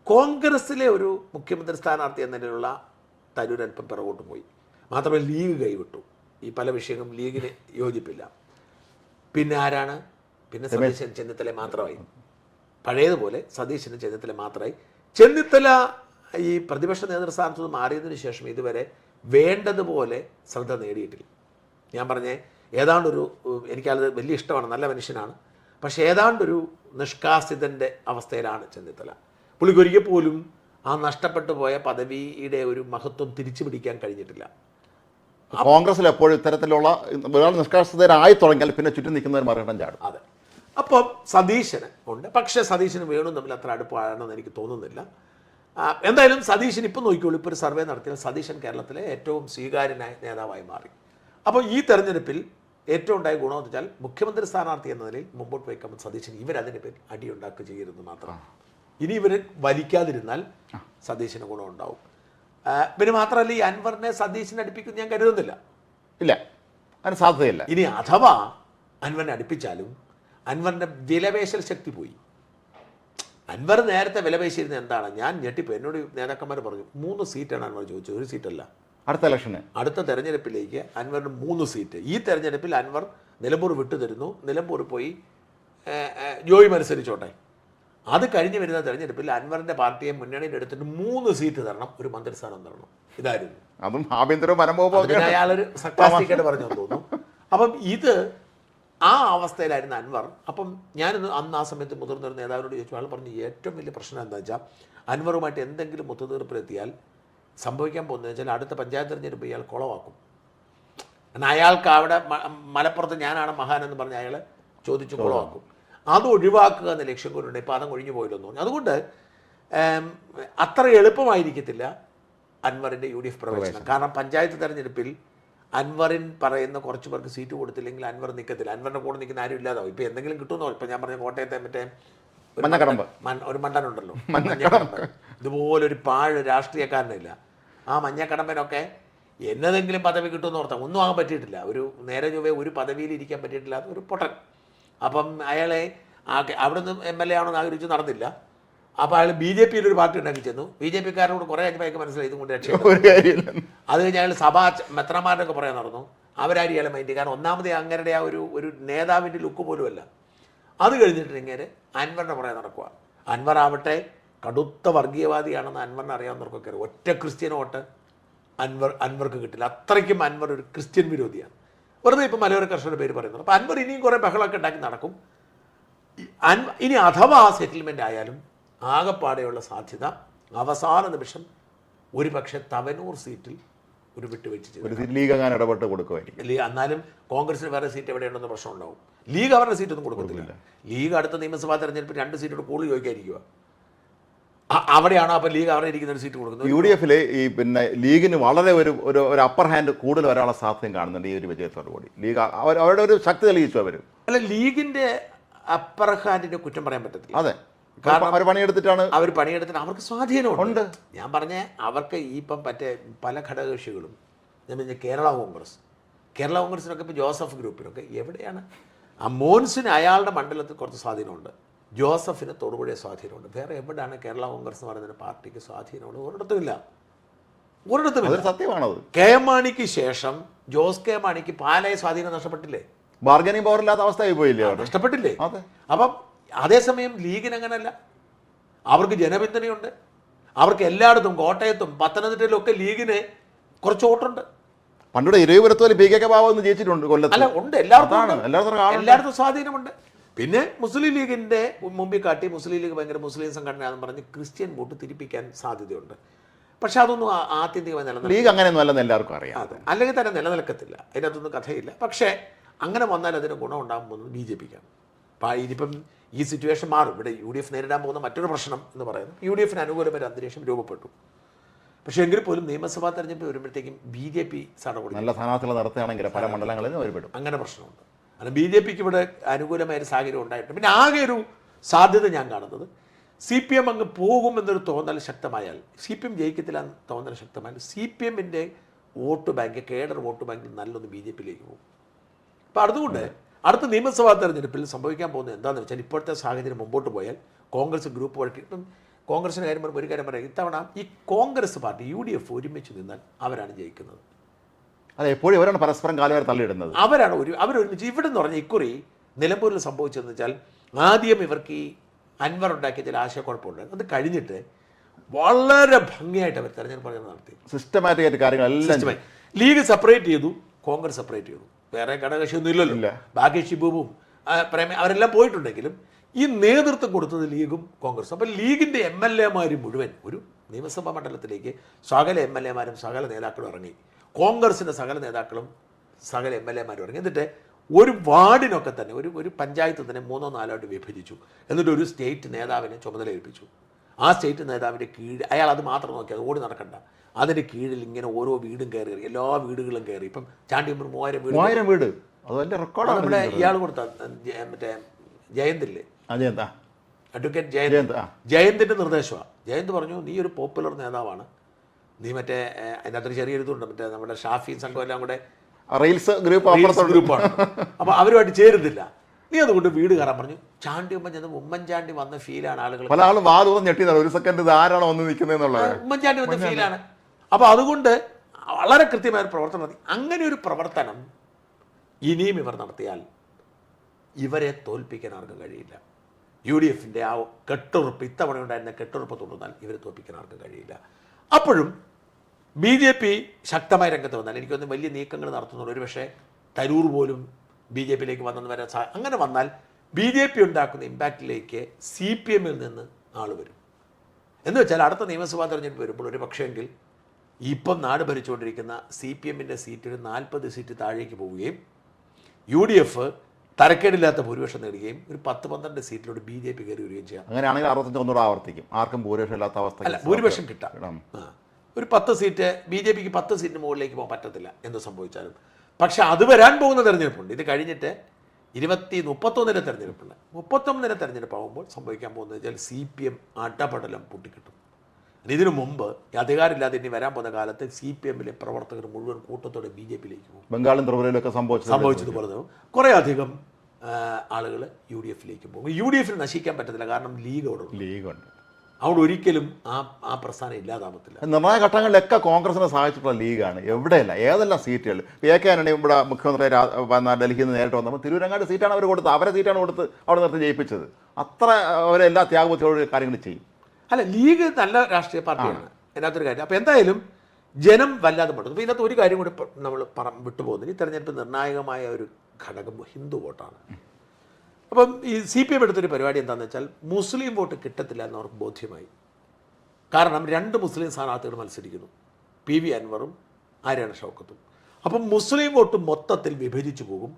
കോൺഗ്രസ്സിലെ ഒരു മുഖ്യമന്ത്രി സ്ഥാനാർത്ഥി എന്ന നിലയിലുള്ള തരൂർ അല്പം പിറകോട്ട് പോയി. മാത്രമല്ല ലീഗ് കൈവിട്ടു. ഈ പല വിഷയങ്ങളും ലീഗിന് യോജിപ്പില്ല. പിന്നെ ആരാണ്? പിന്നെ സതീശൻ ചെന്നിത്തല മാത്രമായി. പഴയതുപോലെ സതീശന് ചെന്നിത്തല മാത്രമായി. ചെന്നിത്തല ഈ പ്രതിപക്ഷ നേതൃസ്ഥാനത്ത് നിന്ന് മാറിയതിനു ശേഷം ഇതുവരെ വേണ്ടതുപോലെ ശ്രദ്ധ നേടിയിട്ടില്ല. ഞാൻ പറഞ്ഞേ, ഏതാണ്ടൊരു, എനിക്കത് വലിയ ഇഷ്ടമാണ്, നല്ല മനുഷ്യനാണ്, പക്ഷേ ഏതാണ്ടൊരു നിഷ്കാസിതൻ്റെ അവസ്ഥയിലാണ് ചെന്നിത്തല. പുള്ളിക്കൊരിക്കൽ പോലും ആ നഷ്ടപ്പെട്ടു പോയ പദവിയുടെ ഒരു മഹത്വം തിരിച്ചു പിടിക്കാൻ കഴിഞ്ഞിട്ടില്ല. കോൺഗ്രസിൽ എപ്പോഴും ഇത്തരത്തിലുള്ള ഒരാൾ നിഷ്കാസിതരായി തുടങ്ങിയാൽ പിന്നെ ചുറ്റും നിൽക്കുന്നവർ മറികടം ചാടും. അതെ. അപ്പം സതീശന് ഉണ്ട്, പക്ഷേ സതീശന് വേണു തമ്മിൽ അത്ര അടുപ്പാണെന്ന് എനിക്ക് തോന്നുന്നില്ല. എന്തായാലും സതീശൻ ഇപ്പം നോക്കിക്കോളൂ, ഇപ്പോൾ ഒരു സർവേ നടത്തിയാൽ സതീശൻ കേരളത്തിലെ ഏറ്റവും സ്വീകാര്യനായ നേതാവായി മാറി. അപ്പോൾ ഈ തെരഞ്ഞെടുപ്പിൽ ഏറ്റവും ഉണ്ടായ ഗുണമെന്ന് വെച്ചാൽ മുഖ്യമന്ത്രി സ്ഥാനാർത്ഥി എന്ന നിലയിൽ മുമ്പോട്ട് വയ്ക്കുമ്പോൾ സതീശൻ ഇവരതിനെ പേര് അടിയുണ്ടാക്കുക ചെയ്യരുത് മാത്രം. ഇനി ഇവർ വലിക്കാതിരുന്നാൽ സതീശന് ഗുണമുണ്ടാവും. പിന്നെ മാത്രമല്ല, ഈ അൻവറിനെ സതീശനെ അടുപ്പിക്കും ഞാൻ കരുതുന്നില്ല. ഇല്ല, അതിന് സാധ്യതയില്ല. ഇനി അഥവാ അൻവറിനെ അടുപ്പിച്ചാലും അൻവറിൻ്റെ വിലപേശൽ ശക്തി പോയി. അൻവർ നേരത്തെ വിലപേശിയിരുന്നത് എന്താണ്? ഞാൻ ഞെട്ടിപ്പോയി. എന്നോട് നേതാക്കന്മാർ പറഞ്ഞു 3 സീറ്റാണ് അൻവർ ചോദിച്ചത്, 1 സീറ്റല്ല. അടുത്ത തെരഞ്ഞെടുപ്പിലേക്ക് അൻവറിന് 3 സീറ്റ്. ഈ തെരഞ്ഞെടുപ്പിൽ അൻവർ നിലമ്പൂർ വിട്ടുതരുന്നു, നിലമ്പൂർ പോയി ജോയി മത്സരിച്ചോട്ടെ. അത് കഴിഞ്ഞ് വരുന്ന തെരഞ്ഞെടുപ്പിൽ അൻവറിൻ്റെ പാർട്ടിയെ മുന്നണിയിൽ എടുത്തിട്ട് 3 സീറ്റ് തരണം, ഒരു മന്ത്രിസ്ഥാനം തരണം. ഇതായിരുന്നു. അതും ആഭ്യന്തരവും അയാളൊരു സർക്കാസ്റ്റിക്കായിട്ട് പറഞ്ഞു തോന്നുന്നു. അപ്പം ഇത് ആ അവസ്ഥയിലായിരുന്നു അൻവർ. അപ്പം ഞാനിന്ന് അന്ന് ആ സമയത്ത് മുതിർന്നൊരു നേതാവിനോട് ചോദിച്ചു. ആൾ പറഞ്ഞു ഏറ്റവും വലിയ പ്രശ്നം എന്താ വെച്ചാൽ അൻവറുമായിട്ട് എന്തെങ്കിലും ഒത്തുതീർപ്പിലെത്തിയാൽ സംഭവിക്കാൻ പോകുന്നത് വെച്ചാൽ അടുത്ത പഞ്ചായത്ത് തെരഞ്ഞെടുപ്പ് ഇയാൾ കുളവാക്കും. എന്നാൽ അയാൾക്ക് അവിടെ മലപ്പുറത്ത് ഞാനാണ് മഹാൻ എന്ന് പറഞ്ഞ് അയാൾ ചോദിച്ചു കുളവാക്കും. അത് ഒഴിവാക്കുക എന്ന ലക്ഷ്യം കൊണ്ടുണ്ട്. ഇപ്പോൾ അതങ്ങ് ഒഴിഞ്ഞു പോയില്ലെന്ന് പറഞ്ഞു. അതുകൊണ്ട് അത്ര എളുപ്പമായിരിക്കത്തില്ല അൻവറിൻ്റെ UDF പ്രവേശനം. കാരണം പഞ്ചായത്ത് തെരഞ്ഞെടുപ്പിൽ അൻവറിൻ പറയുന്ന കുറച്ച് പേർക്ക് സീറ്റ് കൊടുത്തില്ലെങ്കിൽ അൻവർ നിൽക്കത്തില്ല. അൻവറിൻ്റെ കൂടെ നിൽക്കുന്ന ആരും ഇല്ലാതാവും. ഇപ്പോൾ എന്തെങ്കിലും കിട്ടുമെന്നോ. ഇപ്പം ഞാൻ പറഞ്ഞ കോട്ടയത്തെ മറ്റേ ഒരു മണ്ടനുണ്ടല്ലോ, മഞ്ഞക്കടമ്പ്, ഇതുപോലൊരു പാഴ് രാഷ്ട്രീയക്കാരനില്ല. ആ മഞ്ഞക്കടമ്പനൊക്കെ എന്നതെങ്കിലും പദവി കിട്ടുമെന്ന് ഓർത്താൽ ഒന്നും ആകാൻ പറ്റിയിട്ടില്ല. ഒരു നേരെ ചൊവ്വേ ഒരു പദവിയിൽ ഇരിക്കാൻ പറ്റിയിട്ടില്ലാത്ത ഒരു പൊട്ടൻ. അപ്പം അയാളെ അവിടെ നിന്ന് MLA ആണെന്ന് ആഗ്രഹിച്ച് നടന്നില്ല. അപ്പോൾ അയാൾ BJP ഒരു പാർട്ടി ഉണ്ടാക്കി ചെന്നു. BJP-കാരോട് കുറേ കഴിഞ്ഞപ്പോൾ മനസ്സിലായി ഇതും കൊണ്ട് രക്ഷയില്ല. അത് കഴിഞ്ഞ് അയാൾ മെത്രന്മാരുടെയൊക്കെ പറയാൻ നടന്നു. അവരാരും ഇയാളെ മൈൻഡ്, കാരണം ഒന്നാമത് അങ്ങരുടെ ആ ഒരു നേതാവിൻ്റെ ലുക്ക് പോലുമല്ല. അത് കഴിഞ്ഞിട്ട് ഇങ്ങനെ അൻവറിനെ പറയാൻ നടക്കുക. അൻവർ ആവട്ടെ കടുത്ത വർഗീയവാദിയാണെന്ന് അൻവറിനെ അറിയാവുന്നവർക്കൊക്കെ അറിയാം. ഒറ്റ ക്രിസ്ത്യൻ വോട്ട് അൻവർക്ക് കിട്ടില്ല. അത്രയ്ക്കും അൻവർ ഒരു ക്രിസ്ത്യൻ വിരോധിയാണ്. വെറുതെ ഇപ്പം മലയോര കർഷകരുടെ പേര് പറയുന്നത്. അപ്പോൾ അൻവർ ഇനിയും കുറേ ബഹളമൊക്കെ ഉണ്ടാക്കി നടക്കും. ഇനി അഥവാ സെറ്റിൽമെൻ്റ് ആയാലും ആകെപ്പാടെയുള്ള സാധ്യത അവസാന നിമിഷം ഒരു പക്ഷേ തവനൂർ സീറ്റിൽ ഒരു വിട്ടുവെച്ച് ചെയ്തു. ലീഗ് അങ്ങനെ ഇടപെട്ട് കൊടുക്കുമായിരിക്കും. എന്നാലും കോൺഗ്രസിന് വേറെ സീറ്റ് എവിടെയുണ്ടെന്ന് പ്രശ്നം ഉണ്ടാവും. ലീഗ് അവരുടെ സീറ്റൊന്നും കൊടുക്കത്തില്ല. ലീഗ് അടുത്ത നിയമസഭാ തെരഞ്ഞെടുപ്പിൽ 2 സീറ്റോട് കൂടുതൽ ചോദിക്കാതിരിക്കുക. അവിടെയാണോ അപ്പോൾ ലീഗ് അവിടെ ഇരിക്കുന്ന ഒരു സീറ്റ് കൊടുക്കുന്നത്? UDF ഈ പിന്നെ ലീഗിന് വളരെ ഒരു അപ്പർ ഹാൻഡ് കൂടുതൽ വരാനുള്ള സാധ്യതയും കാണുന്നുണ്ട് ഈ ഒരു വിജയത്തോടു കൂടി. ലീഗ് അവരുടെ ഒരു ശക്തി തെളിയിച്ചു അവർ. അല്ല, ലീഗിന്റെ അപ്പർ ഹാൻഡിനെ കുറ്റം പറയാൻ പറ്റത്തില്ല. അതെ, കാരണം അവർ പണിയെടുത്തിട്ട് അവർക്ക് സ്വാധീനമുണ്ട്. ഞാൻ പറഞ്ഞ അവർക്ക് ഇപ്പം പല ഘടകകക്ഷികളും, ഞാൻ പറഞ്ഞ കേരള കോൺഗ്രസിനൊക്കെ ഇപ്പോൾ ജോസഫ് ഗ്രൂപ്പിനൊക്കെ എവിടെയാണ് ആ മോൻസിന് അയാളുടെ മണ്ഡലത്തിൽ കുറച്ച് സ്വാധീനമുണ്ട്. ജോസഫിന് തൊടുപുഴ സ്വാധീനമുണ്ട്. വേറെ എവിടെയാണ് കേരള കോൺഗ്രസ് എന്ന് പറയുന്ന പാർട്ടിക്ക് സ്വാധീനമുണ്ട്? ഒരിടത്തുമില്ല. സത്യമാണത്. കെ എം മാണിക്ക് ശേഷം ജോസ് കെ മാണിക്ക് പാലായ സ്വാധീനം നഷ്ടപ്പെട്ടില്ലേ? ബാർഗനിങ് പവറില്ലാത്ത അവസ്ഥയായി പോയില്ലേ? നഷ്ടപ്പെട്ടില്ലേ? അപ്പം അതേസമയം ലീഗിന് അങ്ങനല്ല. അവർക്ക് ജനപിന്തുണയുണ്ട്. അവർക്ക് എല്ലായിടത്തും കോട്ടയത്തും പത്തനംതിട്ടയിലും ഒക്കെ ലീഗിന് കുറച്ച് വോട്ടുണ്ട്. പണ്ടുകൂടെ ഇരുപുരത്തോല് PKK ബാബു എന്ന് ജയിച്ചിട്ടുണ്ട് കൊല്ലത്ത്. അല്ല, ഉണ്ട്. എല്ലായിടത്തും സ്വാധീനമുണ്ട്. പിന്നെ മുസ്ലിം ലീഗിന്റെ മുമ്പിൽ കാട്ടി മുസ്ലിം ലീഗ് ഭയങ്കര മുസ്ലിം സംഘടനയാണെന്ന് പറഞ്ഞ് ക്രിസ്ത്യൻ വോട്ട് തിരിപ്പിക്കാൻ സാധ്യതയുണ്ട്. പക്ഷെ അതൊന്നും ആത്യന്തികമായി നിലനിൽക്കും. ലീഗ് അങ്ങനെയൊന്നും അല്ലെന്ന് എല്ലാവർക്കും അറിയാം. അതെ, അല്ലെങ്കിൽ തന്നെ നിലനിൽക്കത്തില്ല. അതിനകത്തൊന്നും കഥയില്ല. പക്ഷേ അങ്ങനെ വന്നാൽ അതിന് ഗുണം ഉണ്ടാകാൻ പോകുന്നത് BJP-ക്കാണ്. അപ്പോൾ ഇതിപ്പം ഈ സിറ്റുവേഷൻ മാറും. ഇവിടെ UDF നേരിടാൻ പോകുന്ന മറ്റൊരു പ്രശ്നം എന്ന് പറയുന്നത് UDF-ന് അനുകൂലമായ ഒരു അന്തരീക്ഷം രൂപപ്പെട്ടു. പക്ഷേ എങ്കിൽ പോലും നിയമസഭാ തെരഞ്ഞെടുപ്പ് വരുമ്പോഴത്തേക്കും BJP സടപൊടി നല്ല സ്ഥാനാർത്ഥികളെ നടത്തുകയാണെങ്കിൽ പല മണ്ഡലങ്ങളിലും ഒരുപെടും. അങ്ങനെ പ്രശ്നമുണ്ട്. കാരണം BJP-ക്ക് ഇവിടെ അനുകൂലമായൊരു സാഹചര്യം ഉണ്ടായിട്ടുണ്ട്. പിന്നെ ആകെ ഒരു സാധ്യത ഞാൻ കാണുന്നത് CPM അങ്ങ് പോകുമെന്നൊരു തോന്നൽ ശക്തമായാൽ, CPM ജയിക്കത്തില്ല എന്ന് തോന്നൽ ശക്തമായാൽ CPM-ന്റെ വോട്ട് ബാങ്ക്, കേഡർ വോട്ട് ബാങ്കിൽ നല്ലൊന്ന് BJP-യിലേക്ക് പോകും. അപ്പോൾ അതുകൊണ്ട് അടുത്ത നിയമസഭാ തെരഞ്ഞെടുപ്പിൽ സംഭവിക്കാൻ പോകുന്നത് എന്താണെന്ന് വെച്ചാൽ, ഇപ്പോഴത്തെ സാഹചര്യം മുമ്പോട്ട് പോയാൽ കോൺഗ്രസ് ഗ്രൂപ്പ് വഴി ഇപ്പം കോൺഗ്രസിൻ്റെ കാര്യം ഒരു കാര്യം പറയാം. ഇത്തവണ ഈ കോൺഗ്രസ് പാർട്ടി UDF ഒരുമിച്ച് നിന്നാൽ അവരാണ് ജയിക്കുന്നത്. അതെ, എപ്പോഴും അവരാണ് പരസ്പരം കാലുവരെ തള്ളിയിടുന്നത്. അവരൊരുമിച്ച് ഇവിടെ എന്ന് പറഞ്ഞാൽ ഇക്കുറി നിലമ്പൂരിൽ സംഭവിച്ചതെന്ന് വെച്ചാൽ, ആദ്യം ഇവർക്ക് ഈ അൻവർ ഉണ്ടാക്കിയ ചില ആശയക്കുഴപ്പമുണ്ട്. അത് കഴിഞ്ഞിട്ട് വളരെ ഭംഗിയായിട്ട് അവർ തെരഞ്ഞെടുപ്പ് നടത്തി. സിസ്റ്റമാറ്റിക് ആയിട്ട് കാര്യങ്ങളെല്ലാം ലീഗ് സെപ്പറേറ്റ് ചെയ്തു, കോൺഗ്രസ് സെപ്പറേറ്റ് ചെയ്തു. വേറെ ഘടകകക്ഷിയൊന്നും ഇല്ലല്ലോ. ബാക്കി ഷിബുവും അവരെല്ലാം പോയിട്ടുണ്ടെങ്കിലും ഈ നേതൃത്വം കൊടുത്തത് ലീഗും കോൺഗ്രസും. അപ്പം ലീഗിൻ്റെ MLA-മാർ മുഴുവൻ ഒരു നിയമസഭാ മണ്ഡലത്തിലേക്ക് സകല MLA-മാരും സകല നേതാക്കളും ഇറങ്ങി. കോൺഗ്രസിൻ്റെ സകല നേതാക്കളും സകല MLA-മാരും ഇറങ്ങി. എന്നിട്ട് ഒരു വാർഡിനൊക്കെ തന്നെ ഒരു പഞ്ചായത്ത് തന്നെ 3-4 ആയിട്ട് വിഭജിച്ചു. എന്നിട്ട് ഒരു സ്റ്റേറ്റ് നേതാവിനെ ചുമതല ഏൽപ്പിച്ചു. ആ സ്റ്റേറ്റ് നേതാവിൻ്റെ കീഴിൽ അയാൾ അത് മാത്രം നോക്കി, അത് ഓടി നടക്കണ്ട. അതിൻ്റെ കീഴിൽ ഇങ്ങനെ ഓരോ വീടും കയറി, എല്ലാ വീടുകളും കയറി. ഇപ്പം ചാണ്ടിയമ്പൂർ 3000 വീട് അതല്ല റെക്കോർഡാണ്. നമ്മുടെ ഇയാൾ കൊടുത്ത മറ്റേ ജയന്തില്ലേ, അഡ്വക്കേറ്റ് ജയന്തിൻ്റെ നിർദ്ദേശമാണ്. ജയന്ത് പറഞ്ഞു, നീ ഒരു പോപ്പുലർ നേതാവാണ്, നീ മറ്റേ അതിനകത്തൊരു ചെറിയ ഇതുണ്ട്, മറ്റേ നമ്മുടെ ഷാഫിയും സംഘം എല്ലാം കൂടെ റീൽസ് ഗ്രൂപ്പാണ്. അപ്പോൾ അവരുമായിട്ട് ചേരുന്നില്ല, നീ അതുകൊണ്ട് വീട് കയറാൻ പറഞ്ഞു. ചാണ്ടിയമ്മ ചെന്ന് ഉമ്മൻചാണ്ടി വന്ന ഫീലാണ് ആളുകൾ. പല ആളും വാദവും ഞെട്ടിയതാണ്, ഒരു സെക്കൻഡ് ഇത് ആരാണ് വന്ന് നിൽക്കുന്നതെന്നുള്ളത്. ഉമ്മൻചാണ്ടി വന്ന ഫീലാണ്. അപ്പോൾ അതുകൊണ്ട് വളരെ കൃത്യമായ ഒരു പ്രവർത്തനം നടത്തി. അങ്ങനെ ഒരു പ്രവർത്തനം ഇനിയും ഇവർ നടത്തിയാൽ ഇവരെ തോൽപ്പിക്കാൻ ആർക്കും കഴിയില്ല. UDF-ന്റെ ആ കെട്ടുറപ്പ്, ഇത്തവണ ഉണ്ടായിരുന്ന കെട്ടുറപ്പ് തുടർന്നാൽ ഇവരെ തോൽപ്പിക്കാൻ ആർക്കും കഴിയില്ല. അപ്പോഴും BJP ശക്തമായ രംഗത്ത് വന്നാൽ എനിക്കൊന്ന് വലിയ നീക്കങ്ങൾ നടത്തുന്നുള്ളൂ. ഒരു പക്ഷേ തരൂർ പോലും BJP-യിലേക്ക് വന്നെന്ന് വരാൻ അങ്ങനെ വന്നാൽ BJP ഉണ്ടാക്കുന്ന ഇമ്പാക്റ്റിലേക്ക് CPM-ൽ നിന്ന് ആൾ വരും. എന്ന് വെച്ചാൽ അടുത്ത നിയമസഭാ തെരഞ്ഞെടുപ്പ് വരുമ്പോൾ ഒരു പക്ഷേങ്കിൽ ഇപ്പം നാട് ഭരിച്ചുകൊണ്ടിരിക്കുന്ന CPM-ന്റെ സീറ്റ് ഒരു 40 സീറ്റ് താഴേക്ക് പോവുകയും UDF തരക്കേടില്ലാത്ത ഭൂരിപക്ഷം നേടുകയും ഒരു 10-12 സീറ്റിലോട് BJP കയറി വരികയും ചെയ്യാം. അങ്ങനെയാണെങ്കിൽ 65 ആവർത്തിക്കും. ആർക്കും ഭൂരിപക്ഷം ഇല്ലാത്ത അവസ്ഥ അല്ല, ഭൂരിപക്ഷം കിട്ടാം. ഒരു 10 സീറ്റ് BJP-ക്ക് 10 സീറ്റിന് മുകളിലേക്ക് പോകാൻ പറ്റത്തില്ല എന്ന് സംഭവിച്ചാലും. പക്ഷെ അത് വരാൻ പോകുന്ന തെരഞ്ഞെടുപ്പുണ്ട്. ഇത് കഴിഞ്ഞിട്ട് 31 തെരഞ്ഞെടുപ്പുണ്ട്. 31 തെരഞ്ഞെടുപ്പാകുമ്പോൾ സംഭവിക്കാൻ പോകുന്നത് വെച്ചാൽ CPM അടപടലം പൊട്ടിക്കിട്ടും. ഇതിനു മുമ്പ് അധികാരമില്ലാതെ ഇനി വരാൻ പോകുന്ന കാലത്ത് CPM-ലെ പ്രവർത്തകർ മുഴുവൻ കൂട്ടത്തോടെ BJP-യിലേക്ക് പോകും. ബംഗാളും ത്രിപുരയിലൊക്കെ സംഭവിച്ചതുപോലെ കുറേ അധികം ആളുകൾ യു ഡി എഫിലേക്ക് പോകും. യു ഡി എഫിൽ നശിക്കാൻ പറ്റത്തില്ല, കാരണം ലീഗ് അവിടെ ഉണ്ട്. ലീഗുണ്ട്. അവിടെ ഒരിക്കലും ആ പ്രസ്ഥാനം ഇല്ലാതാവത്തില്ല. നിർണായക ഘട്ടങ്ങളിലൊക്കെ കോൺഗ്രസിനെ സഹായിച്ചിട്ടുള്ള ലീഗാണ്. എവിടെയല്ല, ഏതെല്ലാം സീറ്റുകൾ. എ കെ ആന്റണി ഇവിടെ മുഖ്യമന്ത്രി ഡൽഹിയിൽ നിന്ന് നേരിട്ട് വന്നപ്പോൾ തിരുവരങ്ങാട് സീറ്റാണ് അവർ കൊടുത്തത്. അവരെ സീറ്റാണ് കൊടുത്ത് അവിടെ നിർത്തി ജയിപ്പിച്ചത്. അത്ര അവരെല്ലാ ത്യാഗബുദ്ധിയോട് കാര്യങ്ങൾ ചെയ്യും. അല്ല, ലീഗ് നല്ല രാഷ്ട്രീയ പാർട്ടിയാണ്, അതിനകത്തൊരു കാര്യം. അപ്പോൾ എന്തായാലും ജനം വല്ലാതെ മടുത്തു. അപ്പോൾ ഇതിനകത്ത് ഒരു കാര്യം കൂടി നമ്മൾ വിട്ടുപോകുന്നത്, ഈ തെരഞ്ഞെടുപ്പ് നിർണായകമായ ഒരു ഘടകം ഹിന്ദു വോട്ടാണ്. അപ്പം ഈ CPM എടുത്തൊരു പരിപാടി എന്താണെന്ന് വെച്ചാൽ, മുസ്ലിം വോട്ട് കിട്ടത്തില്ല എന്ന് അവർക്ക് ബോധ്യമായി. കാരണം 2 മുസ്ലിം സ്ഥാനാർത്ഥികൾ മത്സരിക്കുന്നു, PV അൻവറും ആര്യാണ ഷൗക്കത്തും. അപ്പം മുസ്ലിം വോട്ട് മൊത്തത്തിൽ വിഭജിച്ചു പോകും.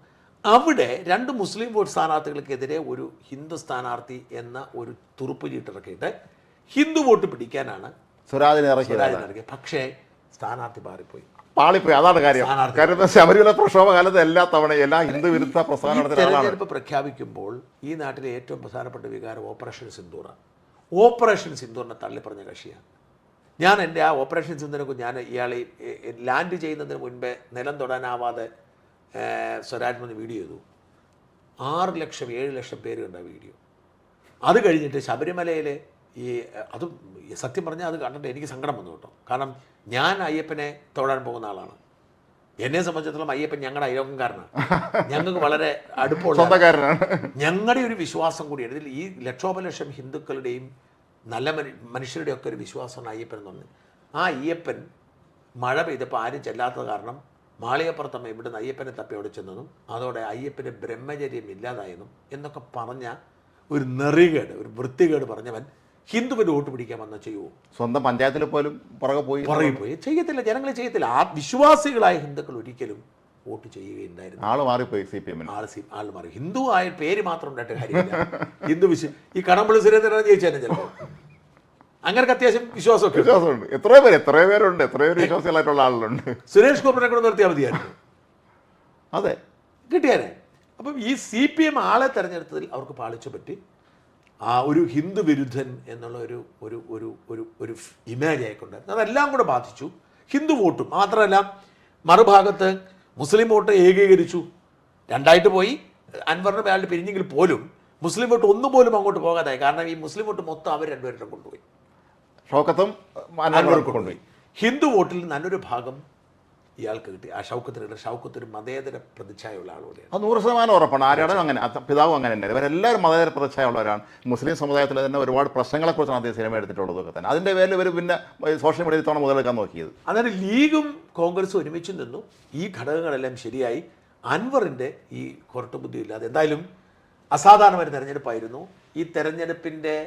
അവിടെ 2 മുസ്ലിം വോട്ട് സ്ഥാനാർത്ഥികൾക്കെതിരെ ഒരു ഹിന്ദു സ്ഥാനാർത്ഥി എന്ന ഒരു തുറുപ്പ് ചീട്ടിറക്കിയിട്ട് ഹിന്ദു വോട്ട് പിടിക്കാനാണ് സ്വരാജിനെ ഇറക്കി. പക്ഷേ സ്ഥാനാർത്ഥി പാറിപ്പോയി. അതാണ് കാര്യം. കാരണം ശബരിമല പ്രക്ഷോഭ കാലത്ത് എല്ലാ തവണയും എല്ലാ ഹിന്ദു വിരുദ്ധ പ്രസ്ഥാനം തെരഞ്ഞെടുപ്പ് പ്രഖ്യാപിക്കുമ്പോൾ ഈ നാട്ടിലെ ഏറ്റവും പ്രധാനപ്പെട്ട വികാരം ഓപ്പറേഷൻ സിന്ദൂറാണ്. ഓപ്പറേഷൻ സിന്ദൂറിനെ തള്ളിപ്പറഞ്ഞ കക്ഷിയാണ് ഞാൻ. എൻ്റെ ആ ഓപ്പറേഷൻ സിന്ദൂറിനെ ഞാൻ ഇയാളെ ലാൻഡ് ചെയ്യുന്നതിന് മുൻപേ നിലം തൊടാനാവാതെ സ്വരാജ് വന്ന് വീഡിയോ ചെയ്തു. 6 ലക്ഷം 7 ലക്ഷം പേര് കണ്ട വീഡിയോ. അത് കഴിഞ്ഞിട്ട് ശബരിമലയിലെ അത് സത്യം പറഞ്ഞാൽ അത് കണ്ടിട്ട് എനിക്ക് സങ്കടം വന്നു കേട്ടോ. കാരണം ഞാൻ അയ്യപ്പനെ തൊഴാൻ പോകുന്ന ആളാണ്. എന്നെ സംബന്ധിച്ചിടത്തോളം അയ്യപ്പൻ ഞങ്ങളുടെ അയലോകംകാരനാണ്. ഞങ്ങൾക്ക് വളരെ അടുപ്പമുള്ള ഞങ്ങളുടെ ഒരു വിശ്വാസം കൂടിയാണ്. ഇതിൽ ഈ ലക്ഷോപലക്ഷം ഹിന്ദുക്കളുടെയും നല്ല മനുഷ്യരുടെയും ഒക്കെ ഒരു വിശ്വാസമാണ് അയ്യപ്പൻ എന്ന് പറഞ്ഞത്. ആ അയ്യപ്പൻ മഴ പെയ്തപ്പോൾ ആരും ചെല്ലാത്തത് കാരണം മാളികപ്പുറത്തമ്മ ഇവിടുന്ന് അയ്യപ്പനെ തപ്പി അവിടെ ചെന്നതും അതോടെ അയ്യപ്പൻ്റെ ബ്രഹ്മചര്യം ഇല്ലാതായെന്നും എന്നൊക്കെ പറഞ്ഞ ഒരു നെറികേട്, ഒരു വൃത്തികേട് പറഞ്ഞവൻ ഹിന്ദുവിന് വോട്ട് പിടിക്കാൻ വന്നാൽ ചെയ്യുമോ? സ്വന്തം പഞ്ചായത്തിൽ പോലും പുറകെ പോയി ചെയ്യത്തില്ല. ജനങ്ങൾ ചെയ്യത്തില്ല. ആ വിശ്വാസികളായ ഹിന്ദുക്കൾ ഒരിക്കലും വോട്ട് ചെയ്യുകയുണ്ടായിരുന്നു. ആള് മാറിപ്പോയി. CPM ആൾ മാറി. ഹിന്ദു ആയ പേര് മാത്രം ഉണ്ടായിട്ട് കാര്യമില്ല. ഹിന്ദു ഈ കടമ്പള്ളി സുരേന്ദ്രനാണ് ജയിച്ചതന്നെ ചിലപ്പോൾ. അങ്ങനൊക്കെ അത്യാവശ്യം വിശ്വാസമുണ്ട്. എത്രയോ പേരുണ്ട്. എത്രയോ വിശ്വാസികളായിട്ടുള്ള ആളുകളുണ്ട്. സുരേഷ് ഗോപിനെ കൂടെ നിർത്തിയാൽ മതിയായിരുന്നു. അതെ, കിട്ടിയാനെ. അപ്പം ഈ CPM ആളെ തെരഞ്ഞെടുത്തതിൽ അവർക്ക് പാളിച്ചു പറ്റി. ആ ഒരു ഹിന്ദു വിരുദ്ധൻ എന്നുള്ള ഒരു ഒരു ഒരു ഒരു ഒരു ഇമേജ് ആയിക്കൊണ്ടായിരുന്നു. അതെല്ലാം കൂടെ ബാധിച്ചു. ഹിന്ദു വോട്ടും മാത്രമല്ല, മറുഭാഗത്ത് മുസ്ലിം വോട്ട് ഏകീകരിച്ചു. 2ആയിട്ട് പോയി. അൻവറിന് മേളിൽ പിരിഞ്ഞെങ്കിൽ പോലും മുസ്ലിം വോട്ട് ഒന്നുപോലും അങ്ങോട്ട് പോകാതായി. കാരണം ഈ മുസ്ലിം വോട്ട് മൊത്തം അവർ 2 പേരുടെ കൊണ്ടുപോയി. ഷൗക്കത്തും അൻവർക്ക് കൊണ്ടുപോയി. ഹിന്ദു വോട്ടിൽ നല്ലൊരു ഭാഗം ഇയാൾക്ക് കിട്ടി. ആ ഷൗക്കത്തിന് മതേതര പ്രതിച്ഛായുള്ള ആളുകൂടെയാണ്. അത് 100% ഉറപ്പാണ്. ആരാണ് അങ്ങനെ, പിതാവും അങ്ങനെ തന്നെ. ഇവരെല്ലാവരും മതേതര പ്രതിച്ഛായുള്ളവരാണ്. മുസ്ലിം സമുദായത്തിൽ തന്നെ ഒരുപാട് പ്രശ്നങ്ങളെക്കുറിച്ചാണ് അദ്ദേഹം സിനിമ എടുത്തിട്ടുള്ളതൊക്കെ തന്നെ. അതിൻ്റെ പേരിൽ ഇവർ പിന്നെ സോഷ്യൽ മീഡിയയിൽ തവണ മുതലെടുക്കാൻ നോക്കിയത്. അതായത് ലീഗും കോൺഗ്രസും ഒരുമിച്ച് നിന്നു. ഈ ഘടകങ്ങളെല്ലാം ശരിയായി. അൻവറിൻ്റെ ഈ കൊരട്ടുബുദ്ധി ഇല്ലാതെ എന്തായാലും അസാധാരണമായ തെരഞ്ഞെടുപ്പായിരുന്നു. ഈ തെരഞ്ഞെടുപ്പിൻ്റെ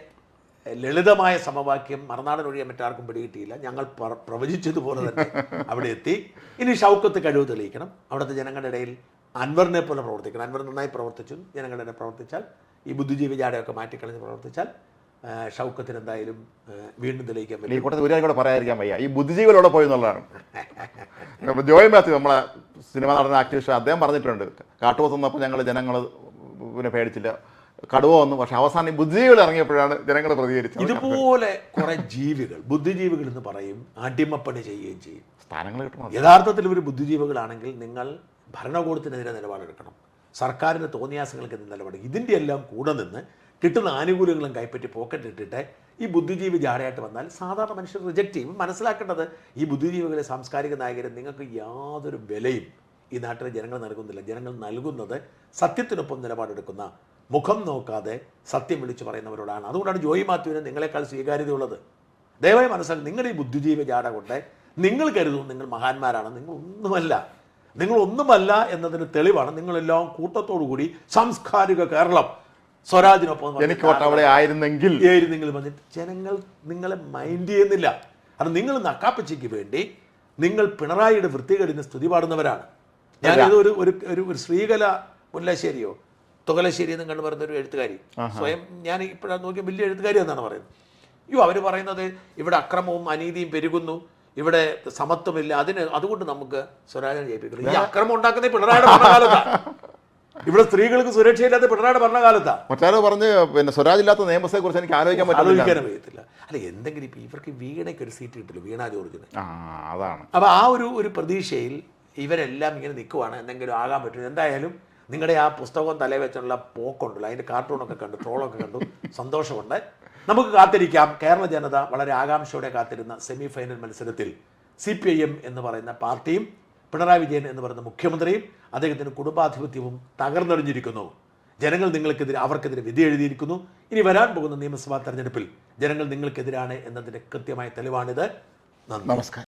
ലളിതമായ സമവാക്യം മറുനാടൻ ഒഴിയാൻ മറ്റാർക്കും പിടികിട്ടിയില്ല. ഞങ്ങൾ പ്രവചിച്ചതുപോലെ തന്നെ അവിടെ എത്തി. ഇനി ഷൗക്കത്ത് കഴിവ് തെളിയിക്കണം. അവിടുത്തെ ജനങ്ങളുടെ ഇടയിൽ അൻവറിനെ പോലെ പ്രവർത്തിക്കണം. അൻവർ നന്നായി പ്രവർത്തിച്ചു. ജനങ്ങളുടെ ഇടയിൽ പ്രവർത്തിച്ചാൽ, ഈ ബുദ്ധിജീവി ജാടയൊക്കെ മാറ്റിക്കളഞ്ഞ് പ്രവർത്തിച്ചാൽ ഷൗക്കത്തിന് എന്തായാലും വീണ്ടും തെളിയിക്കാൻ പറ്റും. ഈ കൂട്ടത്തിൽ ഒരു കൂടെ പറയാതിരിക്കാൻ വയ്യ, ഈ ബുദ്ധിജീവികളോടെ പോയി എന്നുള്ളതാണ്. ജോയ് മാത്യു, നമ്മളെ സിനിമ നടന്ന ആക്ടിവിസ്റ്റ്, അദ്ദേഹം പറഞ്ഞിട്ടുണ്ട്, കാട്ടുപോത്ത് വന്നപ്പോൾ ജനങ്ങൾ പിന്നെ പേടിച്ചില്ല, കടുവ വന്നു. പക്ഷെ അവസാനം ഈ ബുദ്ധിജീവികൾ ഇറങ്ങിയപ്പോഴാണ് ജനങ്ങൾ പ്രതികരിച്ചത്. ഇതുപോലെ കുറെ ജീവികൾ, ബുദ്ധിജീവികൾ എന്ന് പറയും, അടിമപ്പണി ചെയ്യുകയും ചെയ്യും. സ്ഥാനങ്ങൾ കിട്ടണം. യഥാർത്ഥത്തിൽ ഇവർ ബുദ്ധിജീവികളാണെങ്കിൽ നിങ്ങൾ ഭരണകൂടത്തിനെതിരെ നിലപാടെടുക്കണം. സർക്കാരിൻ്റെ തോന്നിയാസങ്ങൾക്കെതിരെ നിലപാട്. ഇതിൻ്റെ എല്ലാം കൂടെ നിന്ന് കിട്ടുന്ന ആനുകൂല്യങ്ങളും കൈപ്പറ്റി പോക്കറ്റിട്ടിട്ട് ഈ ബുദ്ധിജീവി ജാടയായിട്ട് വന്നാൽ സാധാരണ മനുഷ്യർ റിജക്റ്റ് ചെയ്യും. മനസ്സിലാക്കേണ്ടത്, ഈ ബുദ്ധിജീവികളെ സാംസ്കാരിക നായകരെ നിങ്ങൾക്ക് യാതൊരു വിലയും ഈ നാട്ടിലെ ജനങ്ങൾ നൽകുന്നില്ല. ജനങ്ങൾ നൽകുന്നത് സത്യത്തിനൊപ്പം നിലപാടെടുക്കുന്ന, മുഖം നോക്കാതെ സത്യം വിളിച്ചു പറയുന്നവരോടാണ്. അതുകൊണ്ടാണ് ജോയി മാത്യുവിന് നിങ്ങളെക്കാൾ സ്വീകാര്യതയുള്ളത്. ദയവായി മനസ്സിലാക്കി, നിങ്ങളുടെ ഈ ബുദ്ധിജീവി ജാട കൊണ്ട് നിങ്ങൾ കരുതും നിങ്ങൾ മഹാന്മാരാണ്. നിങ്ങളൊന്നുമല്ല എന്നതിന് തെളിവാണ് നിങ്ങളെല്ലാം കൂട്ടത്തോടുകൂടി സാംസ്കാരിക കേരളം സ്വരാജിനൊപ്പം എനിക്ക് അവിടെ ആയിരുന്നെങ്കിൽ വന്നിട്ട് ജനങ്ങൾ നിങ്ങളെ മൈൻഡ് ചെയ്യുന്നില്ല. കാരണം നിങ്ങൾ നക്കാപ്പച്ചയ്ക്ക് വേണ്ടി നിങ്ങൾ പിണറായിയുടെ വൃത്തികേടിന് സ്തുതി പാടുന്നവരാണ്. ഞാനത് ഒരു ശ്രീകല മുല്ലശ്ശേരിയോ തുകലശ്ശേരി എന്നും കണ്ടു പറയുന്ന ഒരു എഴുത്തുകാരി, സ്വയം ഞാൻ ഇപ്പോഴാണ് നോക്കിയ വലിയ എഴുത്തുകാരി എന്നാണ് പറയുന്നത്. അവർ പറയുന്നത് ഇവിടെ അക്രമവും അനീതിയും പെരുകുന്നു, ഇവിടെ സമത്വമില്ല, അതുകൊണ്ട് നമുക്ക് സ്വരാജിനെ ജയിപ്പിക്കണം. ഈ അക്രമം ഉണ്ടാക്കുന്ന പിണറായിയുടെ ഭരണകാലത്താണ്. ഇവിടെ സ്ത്രീകൾക്ക് സുരക്ഷയില്ലാത്ത പിണറായിയുടെ ഭരണകാലത്താണ്. മറ്റാരോ പറഞ്ഞ് പിന്നെ സ്വരാജ് ഇല്ലാത്ത നിയമത്തെ കുറിച്ച് എനിക്ക് ആലോചിക്കാനും വയ്യത്തില്ല. അല്ല, എന്തെങ്കിലും ഇപ്പം ഇവർക്ക് വീണയ്ക്ക് ഒരു സീറ്റ് കിട്ടില്ല, വീണ ജോർജിന്. അതാണ്. അപ്പോൾ ആ ഒരു പ്രതീക്ഷയിൽ ഇവരെല്ലാം ഇങ്ങനെ നിൽക്കുവാണ്, എന്തെങ്കിലും ആകാൻ പറ്റും. എന്തായാലും നിങ്ങളുടെ ആ പുസ്തകവും തലേ വെച്ചുള്ള പോക്കുണ്ടല്ലോ, അതിൻ്റെ കാർട്ടൂണൊക്കെ കണ്ടു, ട്രോളൊക്കെ കണ്ടു, സന്തോഷമുണ്ട്. നമുക്ക് കാത്തിരിക്കാം. കേരള ജനത വളരെ ആകാംക്ഷയോടെ കാത്തിരുന്ന സെമി ഫൈനൽ മത്സരത്തിൽ CPIM എന്ന് പറയുന്ന പാർട്ടിയും പിണറായി വിജയൻ എന്ന് പറയുന്ന മുഖ്യമന്ത്രിയും അദ്ദേഹത്തിൻ്റെ കുടുംബാധിപത്യവും തകർന്നടിഞ്ഞിരിക്കുന്നു. ജനങ്ങൾ അവർക്കെതിരെ വിധി എഴുതിയിരിക്കുന്നു. ഇനി വരാൻ പോകുന്ന നിയമസഭാ തെരഞ്ഞെടുപ്പിൽ ജനങ്ങൾ നിങ്ങൾക്കെതിരാണ് എന്നതിൻ്റെ കൃത്യമായ തെളിവാണിത്. നന്ദി. നമസ്കാരം.